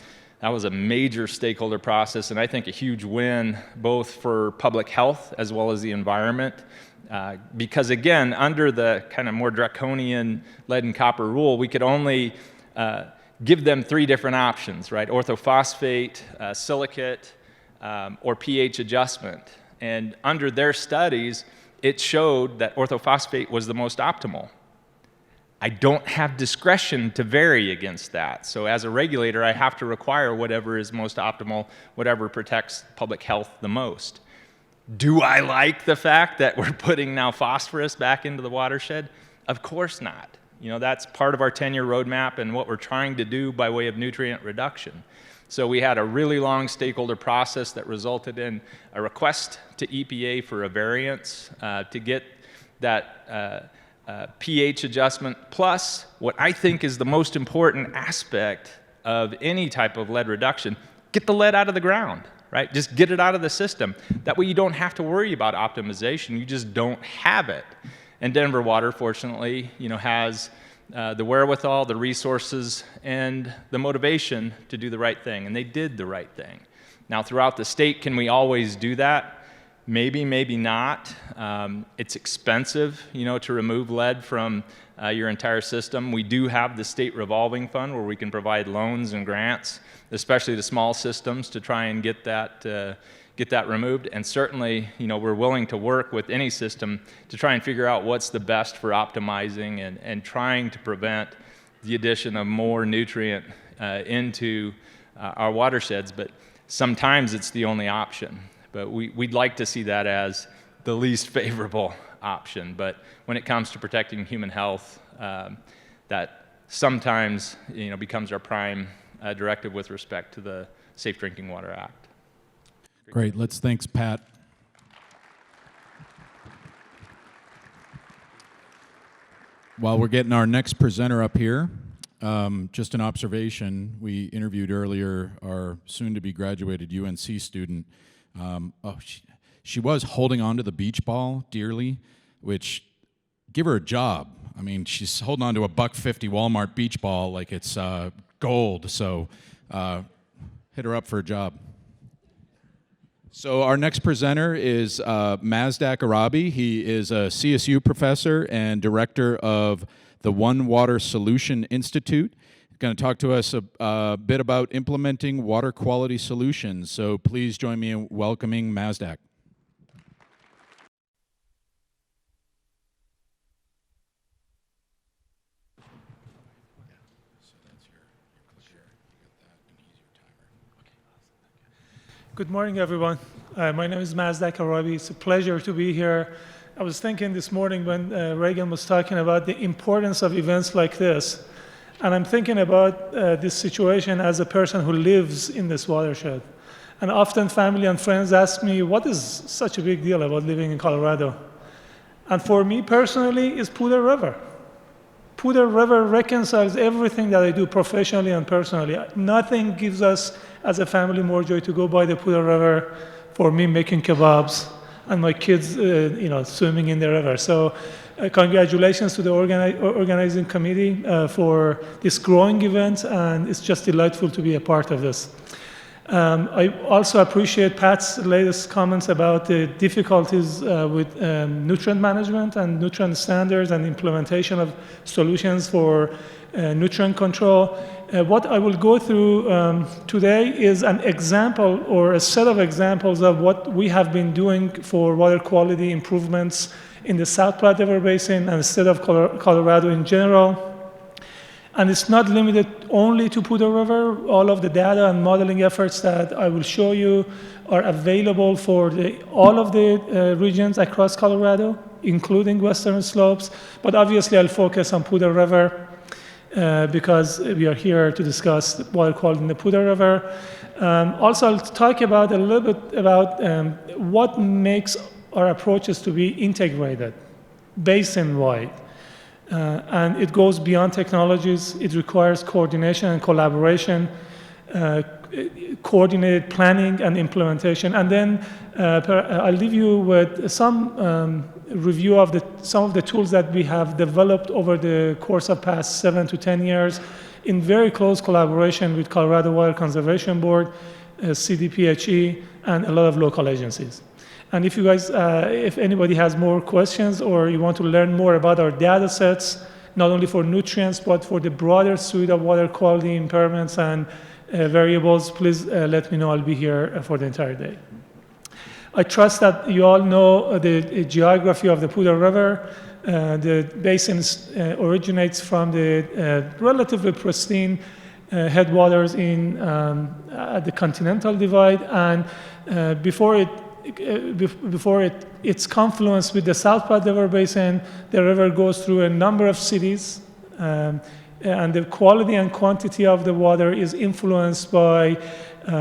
S3: That was a major stakeholder process, and I think a huge win both for public health as well as the environment. Because again, under the kind of more draconian lead and copper rule, we could only give them 3 different options, right? Orthophosphate, silicate, or pH adjustment. And under their studies, it showed that orthophosphate was the most optimal. I don't have discretion to vary against that. So as a regulator, I have to require whatever is most optimal, whatever protects public health the most. Do I like the fact that we're putting now phosphorus back into the watershed? Of course not. You know, that's part of our 10-year roadmap and what we're trying to do by way of nutrient reduction. So we had a really long stakeholder process that resulted in a request to EPA for a variance to get that pH adjustment, plus what I think is the most important aspect of any type of lead reduction, get the lead out of the ground, right? Just get it out of the system. That way you don't have to worry about optimization, you just don't have it. And Denver Water, fortunately, you know, has the wherewithal, the resources, and the motivation to do the right thing, and they did the right thing. Now, throughout the state, can we always do that? Maybe, maybe not. It's expensive, to remove lead from your entire system. We do have the state revolving fund where we can provide loans and grants, especially to small systems, to try and get that removed. And certainly, we're willing to work with any system to try and figure out what's the best for optimizing and trying to prevent the addition of more nutrient into our watersheds. But sometimes it's the only option. But we'd like to see that as the least favorable option. But when it comes to protecting human health, that sometimes becomes our prime directive with respect to the Safe Drinking Water Act.
S1: Great. Thanks, Pat. While we're getting our next presenter up here, just an observation. We interviewed earlier our soon-to-be graduated UNC student. She was holding on to the beach ball dearly, which, give her a job. I mean, she's holding on to a $1.50 Walmart beach ball like it's gold, so hit her up for a job. So our next presenter is Mazdak Arabi. He is a CSU professor and director of the One Water Solution Institute. He's going to talk to us a bit about implementing water quality solutions. So please join me in welcoming Mazdak.
S8: Good morning, everyone. My name is Mazdak Arabi. It's a pleasure to be here. I was thinking this morning when Reagan was talking about the importance of events like this, and I'm thinking about this situation as a person who lives in this watershed. And often family and friends ask me, what is such a big deal about living in Colorado? And for me personally, it's Poudre River. Poudre River reconciles everything that I do professionally and personally. Nothing gives us as a family more joy to go by the Poudre River, for me making kebabs and my kids swimming in the river. So congratulations to the organizing committee for this growing event, and it's just delightful to be a part of this. I also appreciate Pat's latest comments about the difficulties with nutrient management and nutrient standards and implementation of solutions for nutrient control. What I will go through today is an example or a set of examples of what we have been doing for water quality improvements in the South Platte River Basin and the state of Colorado in general. And it's not limited only to Poudre River. All of the data and modeling efforts that I will show you are available for all of the regions across Colorado, including Western Slopes. But obviously, I'll focus on Poudre River because we are here to discuss water quality in the Poudre River. Also, I'll talk about a little bit about what makes our approaches to be integrated, basin-wide. And it goes beyond technologies. It requires coordination and collaboration, coordinated planning and implementation. And then I'll leave you with some review of some of the tools that we have developed over the course of past 7 to 10 years in very close collaboration with Colorado Water Conservation Board, CDPHE, and a lot of local agencies. And if you guys, if anybody has more questions or you want to learn more about our data sets, not only for nutrients, but for the broader suite of water quality impairments and variables, please let me know. I'll be here for the entire day. I trust that you all know the geography of the Poudre River. The basin originates from the relatively pristine headwaters at the Continental Divide, and before its confluence with the South Platte River Basin, the river goes through a number of cities, and the quality and quantity of the water is influenced by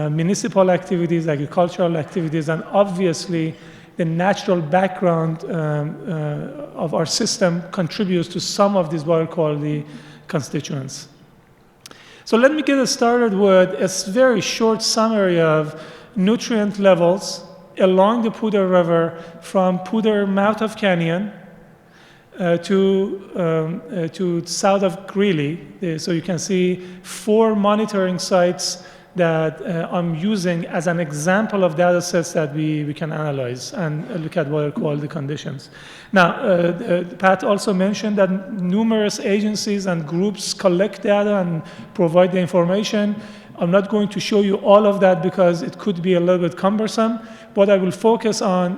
S8: municipal activities, agricultural activities, and obviously the natural background of our system contributes to some of these water quality constituents. So let me get started with a very short summary of nutrient levels along the Poudre River from Poudre mouth of canyon to south of Greeley. So you can see 4 monitoring sites that I'm using as an example of data sets that we can analyze and look at water quality conditions. Now, Pat also mentioned that numerous agencies and groups collect data and provide the information. I'm not going to show you all of that because it could be a little bit cumbersome, but I will focus on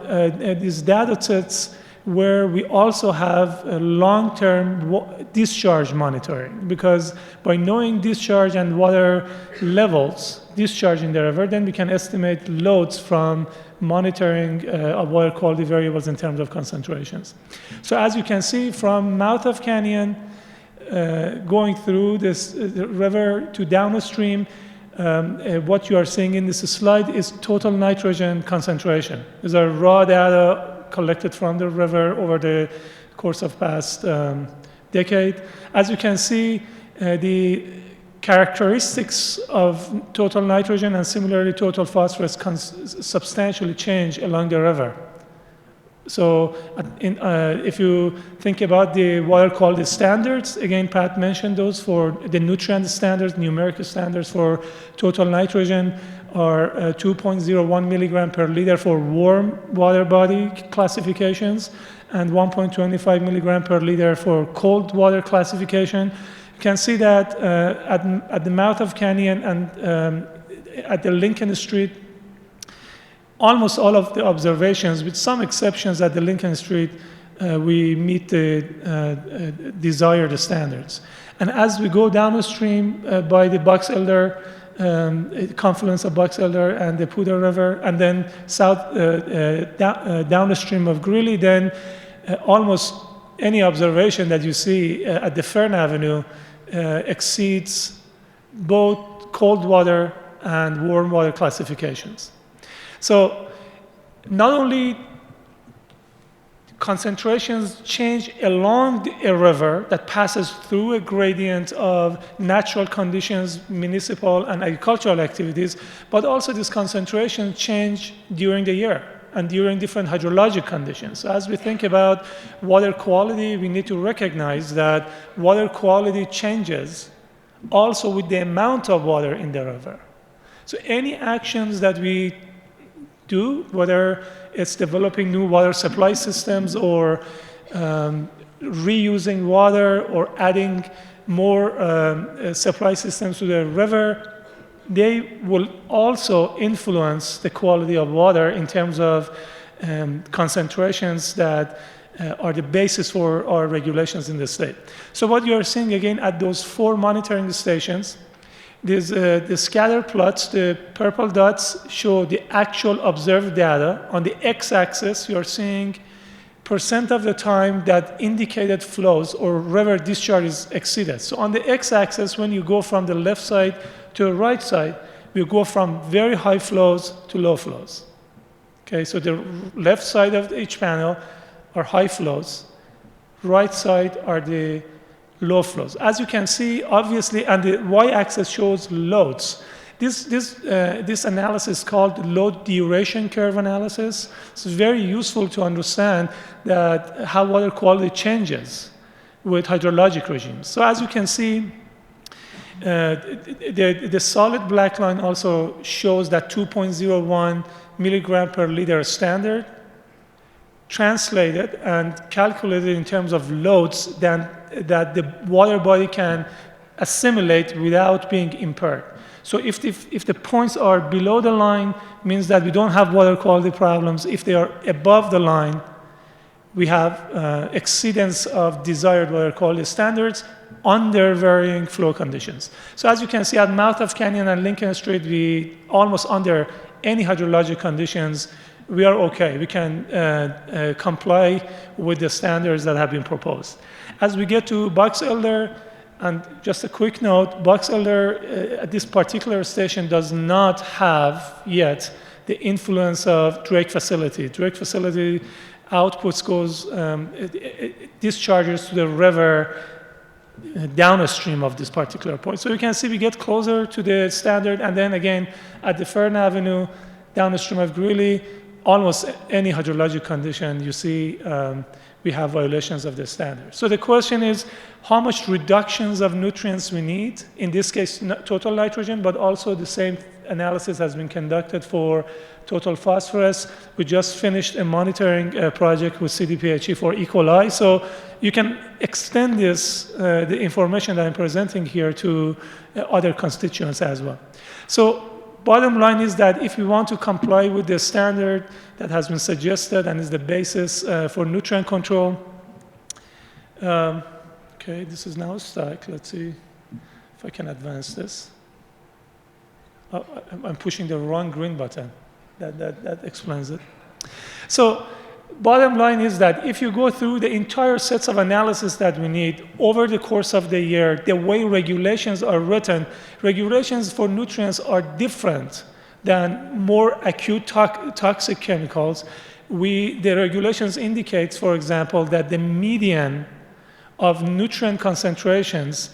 S8: these data sets where we also have long-term discharge monitoring, because by knowing discharge and water levels, discharge in the river, then we can estimate loads from monitoring of water quality variables in terms of concentrations. So as you can see, from mouth of canyon, going through this river to downstream, what you are seeing in this slide is total nitrogen concentration. These are raw data collected from the river over the course of past decade. As you can see, the characteristics of total nitrogen and similarly total phosphorus substantially change along the river. So if you think about the water quality standards, again, Pat mentioned those for the nutrient standards, numerical standards for total nitrogen are 2.01 milligram per liter for warm water body classifications and 1.25 milligram per liter for cold water classification. You can see that at the mouth of canyon and at the Lincoln Street, almost all of the observations, with some exceptions at the Lincoln Street, we meet the desired standards. And as we go downstream by the Box Elder, confluence of Box Elder and the Poudre River, and then downstream of Greeley, then almost any observation that you see at the Fern Avenue exceeds both cold water and warm water classifications. So not only concentrations change along a river that passes through a gradient of natural conditions, municipal and agricultural activities, but also these concentrations change during the year and during different hydrologic conditions. So as we think about water quality, we need to recognize that water quality changes also with the amount of water in the river. So any actions that we do, whether it's developing new water supply systems or reusing water or adding more supply systems to the river, they will also influence the quality of water in terms of concentrations that are the basis for our regulations in the state. So what you are seeing again at those 4 monitoring stations, the scatter plots, the purple dots show the actual observed data. On the x-axis, you're seeing % of the time that indicated flows or river discharge is exceeded. So on the x-axis, when you go from the left side to the right side, we go from very high flows to low flows. Okay, so the left side of each panel are high flows. Right side are the low flows. As you can see, obviously, and the y-axis shows loads. This analysis is called load duration curve analysis. It's very useful to understand that how water quality changes with hydrologic regimes. So as you can see, the solid black line also shows that 2.01 milligram per liter standard translated and calculated in terms of loads that the water body can assimilate without being impaired. So if the points are below the line, means that we don't have water quality problems. If they are above the line, we have exceedance of desired water quality standards under varying flow conditions. So as you can see, at mouth of canyon and Lincoln Street, we almost under any hydrologic conditions, we are okay. We can comply with the standards that have been proposed. As we get to Box Elder, and just a quick note, Box Elder at this particular station does not have yet the influence of Drake facility. Drake facility outputs goes, discharges to the river downstream of this particular point. So you can see we get closer to the standard, and then again at the Fern Avenue, downstream of Greeley, almost any hydrologic condition you see, we have violations of the standard. So the question is how much reductions of nutrients we need, in this case total nitrogen, but also the same analysis has been conducted for total phosphorus. We just finished a monitoring project with CDPHE for E. coli. So you can extend this, the information that I'm presenting here to other constituents as well. So bottom line is that if we want to comply with the standard that has been suggested and is the basis for nutrient control, okay, this is now stuck. Let's see if I can advance this. Oh, I'm pushing the wrong green button. That explains it. So bottom line is that if you go through the entire sets of analysis that we need over the course of the year, the way regulations are written, regulations for nutrients are different than more acute toxic chemicals. The regulations indicates, for example, that the median of nutrient concentrations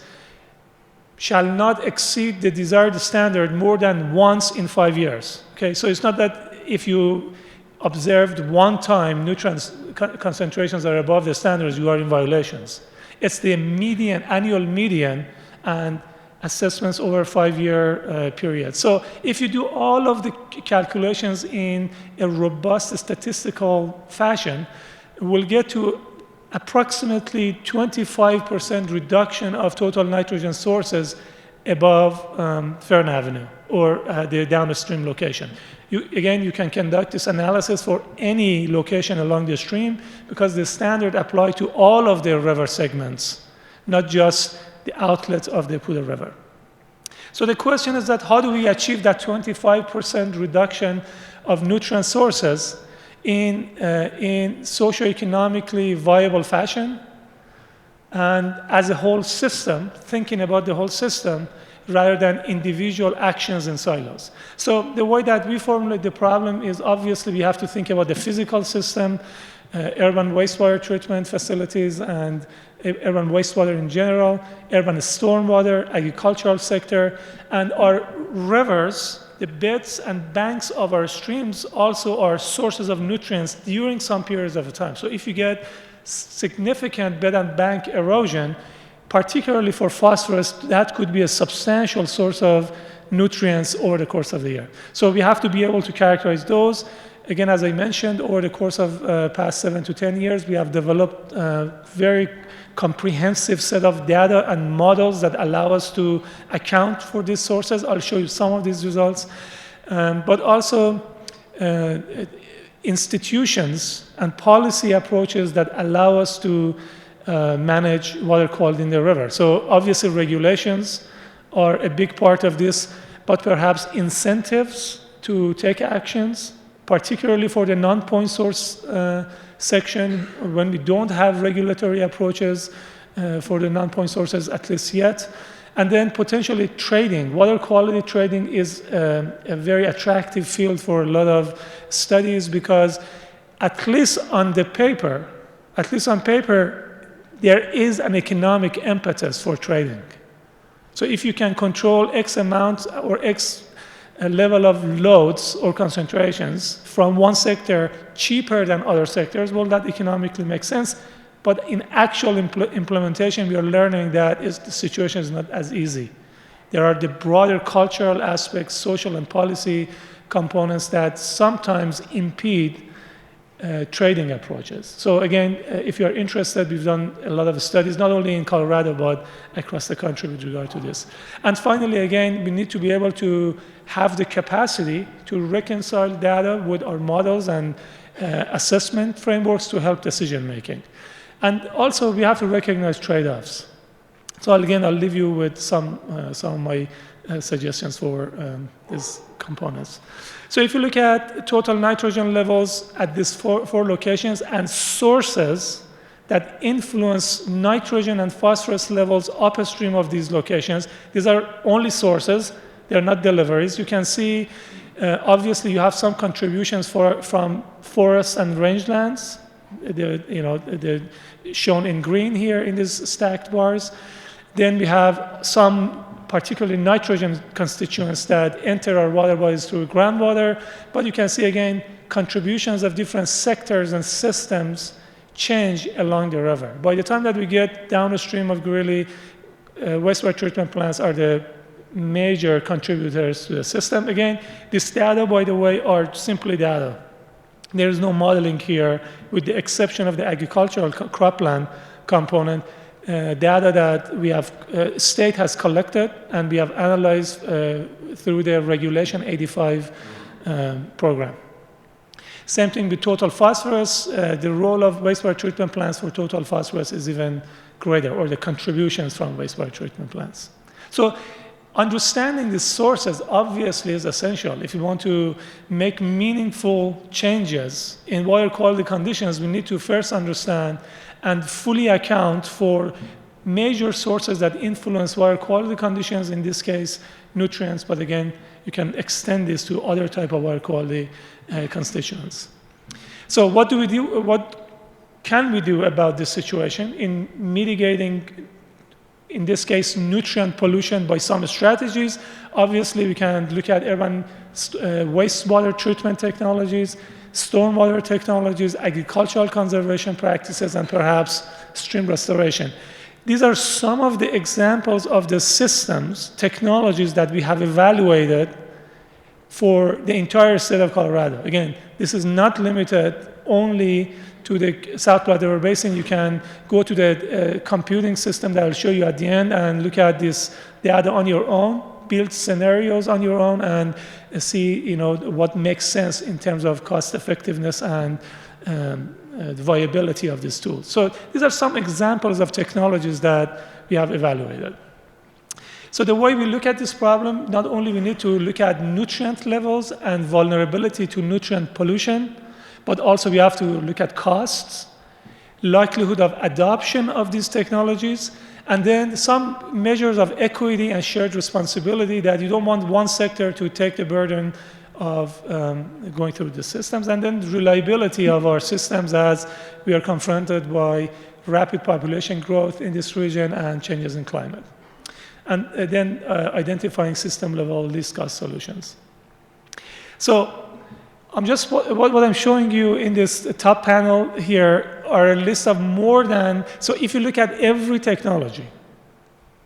S8: shall not exceed the desired standard more than once in 5 years. Okay, so it's not that if you observed one time nutrient concentrations are above the standards, you are in violations. It's the median, annual median, and assessments over a 5-year period. So if you do all of the calculations in a robust statistical fashion, we'll get to approximately 25% reduction of total nitrogen sources above Fern Avenue or the downstream location. Again, you can conduct this analysis for any location along the stream because the standard applies to all of the river segments, not just the outlets of the Poudre River. So the question is that how do we achieve that 25% reduction of nutrient sources in socioeconomically viable fashion and as a whole system, thinking about the whole system rather than individual actions in silos. So the way that we formulate the problem is obviously we have to think about the physical system, urban wastewater treatment facilities and urban wastewater in general, urban stormwater, agricultural sector, and our rivers. The beds and banks of our streams also are sources of nutrients during some periods of time. So if you get significant bed and bank erosion, particularly for phosphorus, that could be a substantial source of nutrients over the course of the year. So we have to be able to characterize those. Again, as I mentioned, over the course of past 7 to 10 years, we have developed a very comprehensive set of data and models that allow us to account for these sources. I'll show you some of these results. But also institutions and policy approaches that allow us to manage water quality in the river. So obviously regulations are a big part of this, but perhaps incentives to take actions, particularly for the non-point source section when we don't have regulatory approaches for the non-point sources, at least yet. And then potentially trading. Water quality trading is a very attractive field for a lot of studies because at least on paper, there is an economic impetus for trading. So if you can control X amount or X level of loads or concentrations from one sector cheaper than other sectors, well, that economically makes sense. But in actual implementation, we are learning that the situation is not as easy. There are the broader cultural aspects, social and policy components that sometimes impede trading approaches. So again, if you're interested, we've done a lot of studies, not only in Colorado, but across the country with regard to this. And finally, again, we need to be able to have the capacity to reconcile data with our models and assessment frameworks to help decision making. And also, we have to recognize trade-offs. So again, I'll leave you with some of my suggestions for these components. So if you look at total nitrogen levels at these four locations and sources that influence nitrogen and phosphorus levels upstream of these locations, these are only sources, they're not deliveries. You can see, obviously, you have some contributions from forests and rangelands. They're shown in green here in these stacked bars. Then we have some particularly nitrogen constituents that enter our water bodies through groundwater. But you can see, again, contributions of different sectors and systems change along the river. By the time that we get downstream of Greeley, wastewater treatment plants are the major contributors to the system. Again, this data, by the way, are simply data. There is no modeling here, with the exception of the agricultural cropland component, data that we have, state has collected and we have analyzed through the Regulation 85 program. Same thing with total phosphorus. The role of wastewater treatment plants for total phosphorus is even greater, or the contributions from wastewater treatment plants. So understanding the sources obviously is essential. If you want to make meaningful changes in water quality conditions, we need to first understand and fully account for major sources that influence water quality conditions, in this case, nutrients, but again, you can extend this to other type of water quality constituents. So what do we do? What can we do about this situation in mitigating, in this case, nutrient pollution by some strategies? Obviously, we can look at urban wastewater treatment technologies, stormwater technologies, agricultural conservation practices, and perhaps stream restoration. These are some of the examples of the systems, technologies that we have evaluated for the entire state of Colorado. Again, this is not limited only to the South Platte River Basin. You can go to the computing system that I'll show you at the end and look at this data on your own, build scenarios on your own, and see what makes sense in terms of cost effectiveness and the viability of this tool. So these are some examples of technologies that we have evaluated. So the way we look at this problem, not only we need to look at nutrient levels and vulnerability to nutrient pollution, but also we have to look at costs, likelihood of adoption of these technologies, and then some measures of equity and shared responsibility, that you don't want one sector to take the burden of going through the systems, and then the reliability of our systems as we are confronted by rapid population growth in this region and changes in climate. And then identifying system-level least cost solutions. So what I'm showing you in this top panel here are a list of more than, so if you look at every technology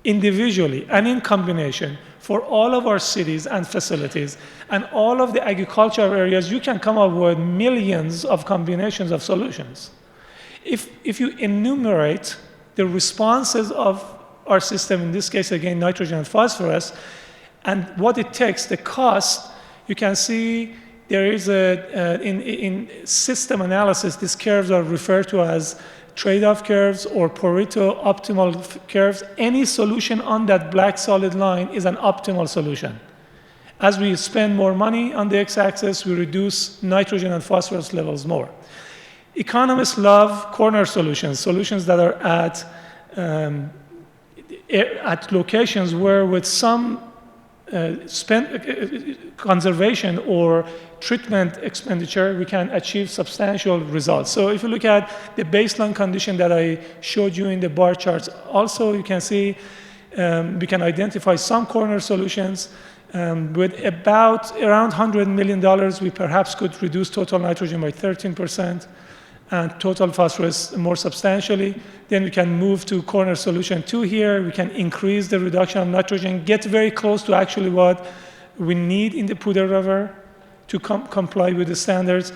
S8: individually and in combination for all of our cities and facilities and all of the agricultural areas, you can come up with millions of combinations of solutions. If you enumerate the responses of our system, in this case, again, nitrogen and phosphorus, and what it takes, the cost, you can see there is in system analysis, these curves are referred to as trade-off curves or Pareto optimal curves. Any solution on that black solid line is an optimal solution. As we spend more money on the x-axis, we reduce nitrogen and phosphorus levels more. Economists love corner solutions, solutions that are at locations where with some conservation or treatment expenditure, we can achieve substantial results. So if you look at the baseline condition that I showed you in the bar charts, also you can see we can identify some corner solutions. With around $100 million, we perhaps could reduce total nitrogen by 13%. And total phosphorus more substantially. Then we can move to corner solution 2 here. We can increase the reduction of nitrogen, get very close to actually what we need in the Poudre River to comply with the standards,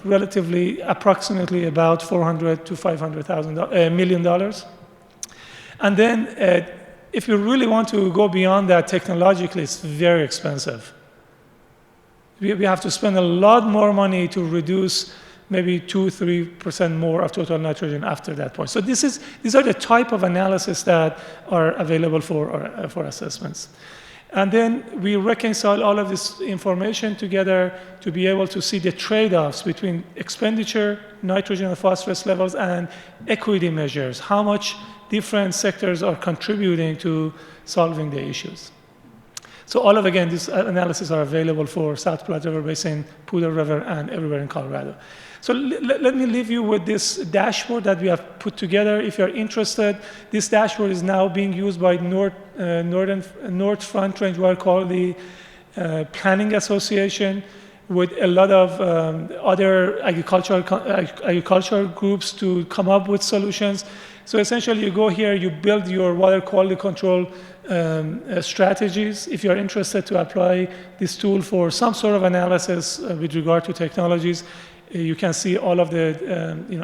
S8: relatively, approximately about $400 to $500 million. And then if you really want to go beyond that technologically, it's very expensive. We have to spend a lot more money to reduce maybe 2-3% more of total nitrogen after that point. So these are the type of analysis that are available for assessments. And then we reconcile all of this information together to be able to see the trade-offs between expenditure, nitrogen and phosphorus levels, and equity measures, how much different sectors are contributing to solving the issues. So all of, again, these analyses are available for South Platte River Basin, Poudre River, and everywhere in Colorado. So let me leave you with this dashboard that we have put together. If you're interested, this dashboard is now being used by North Front Range Water Quality Planning Association. with a lot of other agricultural groups to come up with solutions. So essentially, you go here, you build your water quality control strategies. If you're interested to apply this tool for some sort of analysis with regard to technologies, you can see all of the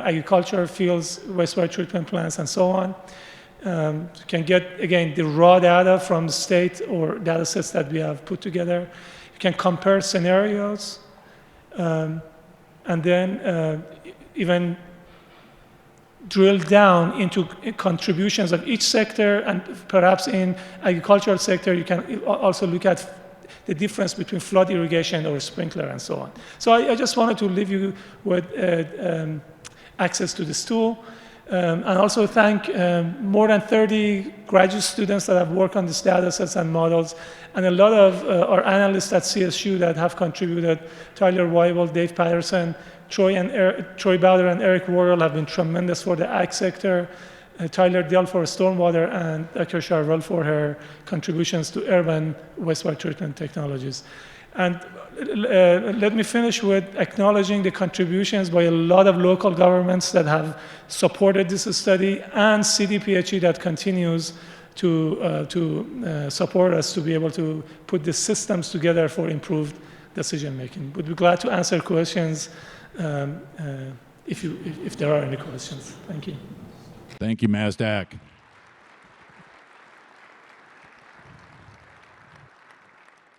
S8: agriculture fields, wastewater treatment plants, and so on. You can get, again, the raw data from the state or data sets that we have put together. You can compare scenarios, and then even drill down into contributions of each sector, and perhaps in agricultural sector, you can also look at the difference between flood irrigation or sprinkler and so on. So I just wanted to leave you with access to this tool. And also thank more than 30 graduate students that have worked on these data sets and models, and a lot of our analysts at CSU that have contributed. Tyler Weibel, Dave Patterson, Troy Bowder, and Eric Worrell have been tremendous for the ag sector. Tyler Dell for stormwater, and Dr. Charvel for her contributions to urban wastewater treatment technologies. And let me finish with acknowledging the contributions by a lot of local governments that have supported this study, and CDPHE that continues to support us to be able to put the systems together for improved decision making. Would be glad to answer questions if there are any questions. Thank you.
S1: Thank you, Mazdak.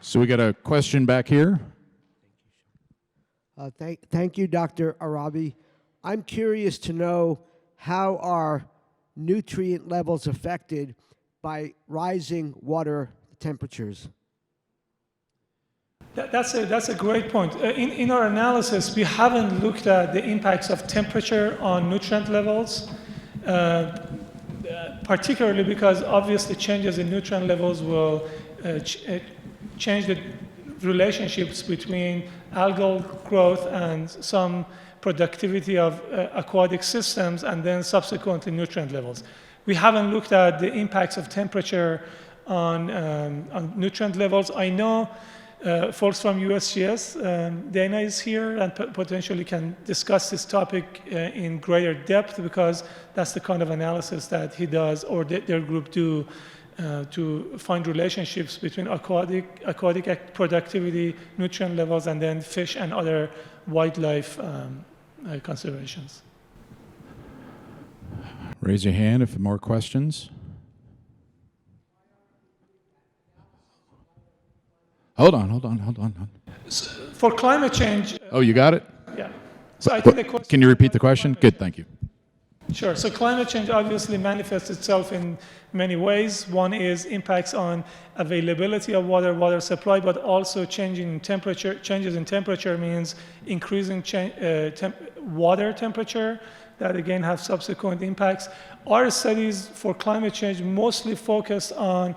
S1: So we got a question back here.
S9: Thank you, Dr. Arabi. I'm curious to know, how are nutrient levels affected by rising water temperatures?
S8: That's a great point. In our analysis, we haven't looked at the impacts of temperature on nutrient levels, particularly because obviously changes in nutrient levels will change the relationships between algal growth and some productivity of aquatic systems, and then subsequently nutrient levels. We haven't looked at the impacts of temperature on nutrient levels. I know folks from USGS, Dana is here and potentially can discuss this topic in greater depth, because that's the kind of analysis that he does, or their group do, to find relationships between aquatic productivity, nutrient levels, and then fish and other wildlife considerations.
S1: Raise your hand if more questions. Hold on.
S8: For climate change.
S1: Oh, you got it?
S8: Yeah. So I think the question.
S1: Can you repeat the question? Good, thank you.
S8: Sure. So climate change obviously manifests itself in many ways. One is impacts on availability of water supply, but also changes in temperature. Changes in temperature means increasing water temperature that again have subsequent impacts. Our studies for climate change mostly focus on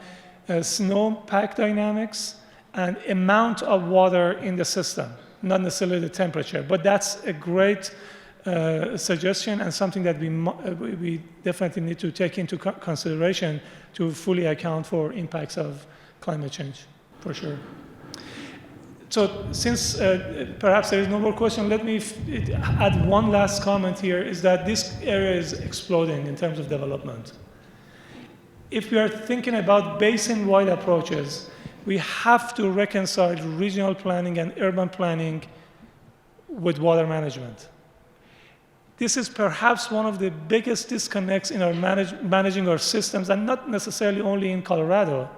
S8: snowpack dynamics and amount of water in the system, not necessarily the temperature. But that's a great suggestion, and something that we definitely need to take into consideration to fully account for impacts of climate change, for sure. So since perhaps there is no more question, let me add one last comment here, is that this area is exploding in terms of development. If we are thinking about basin-wide approaches, we have to reconcile regional planning and urban planning with water management. This is perhaps one of the biggest disconnects in our managing our systems, and not necessarily only in Colorado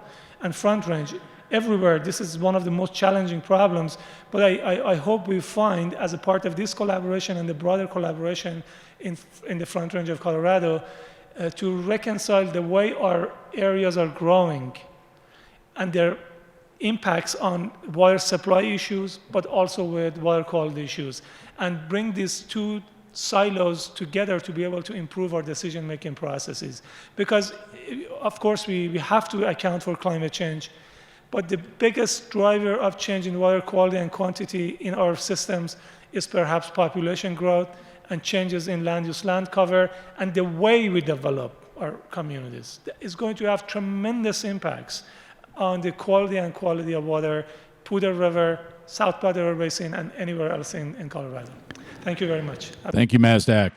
S8: and Front Range. Everywhere, this is one of the most challenging problems, but I hope we find, as a part of this collaboration and the broader collaboration in the Front Range of Colorado, to reconcile the way our areas are growing and their impacts on water supply issues, but also with water quality issues, and bring these two silos together to be able to improve our decision-making processes. Because, of course, we have to account for climate change, but the biggest driver of change in water quality and quantity in our systems is perhaps population growth and changes in land use, land cover, and the way we develop our communities. It's going to have tremendous impacts on the quality of water Poudre River, South Poudre River Basin, and anywhere else in Colorado. Thank you very much.
S1: Thank you, Mazdak.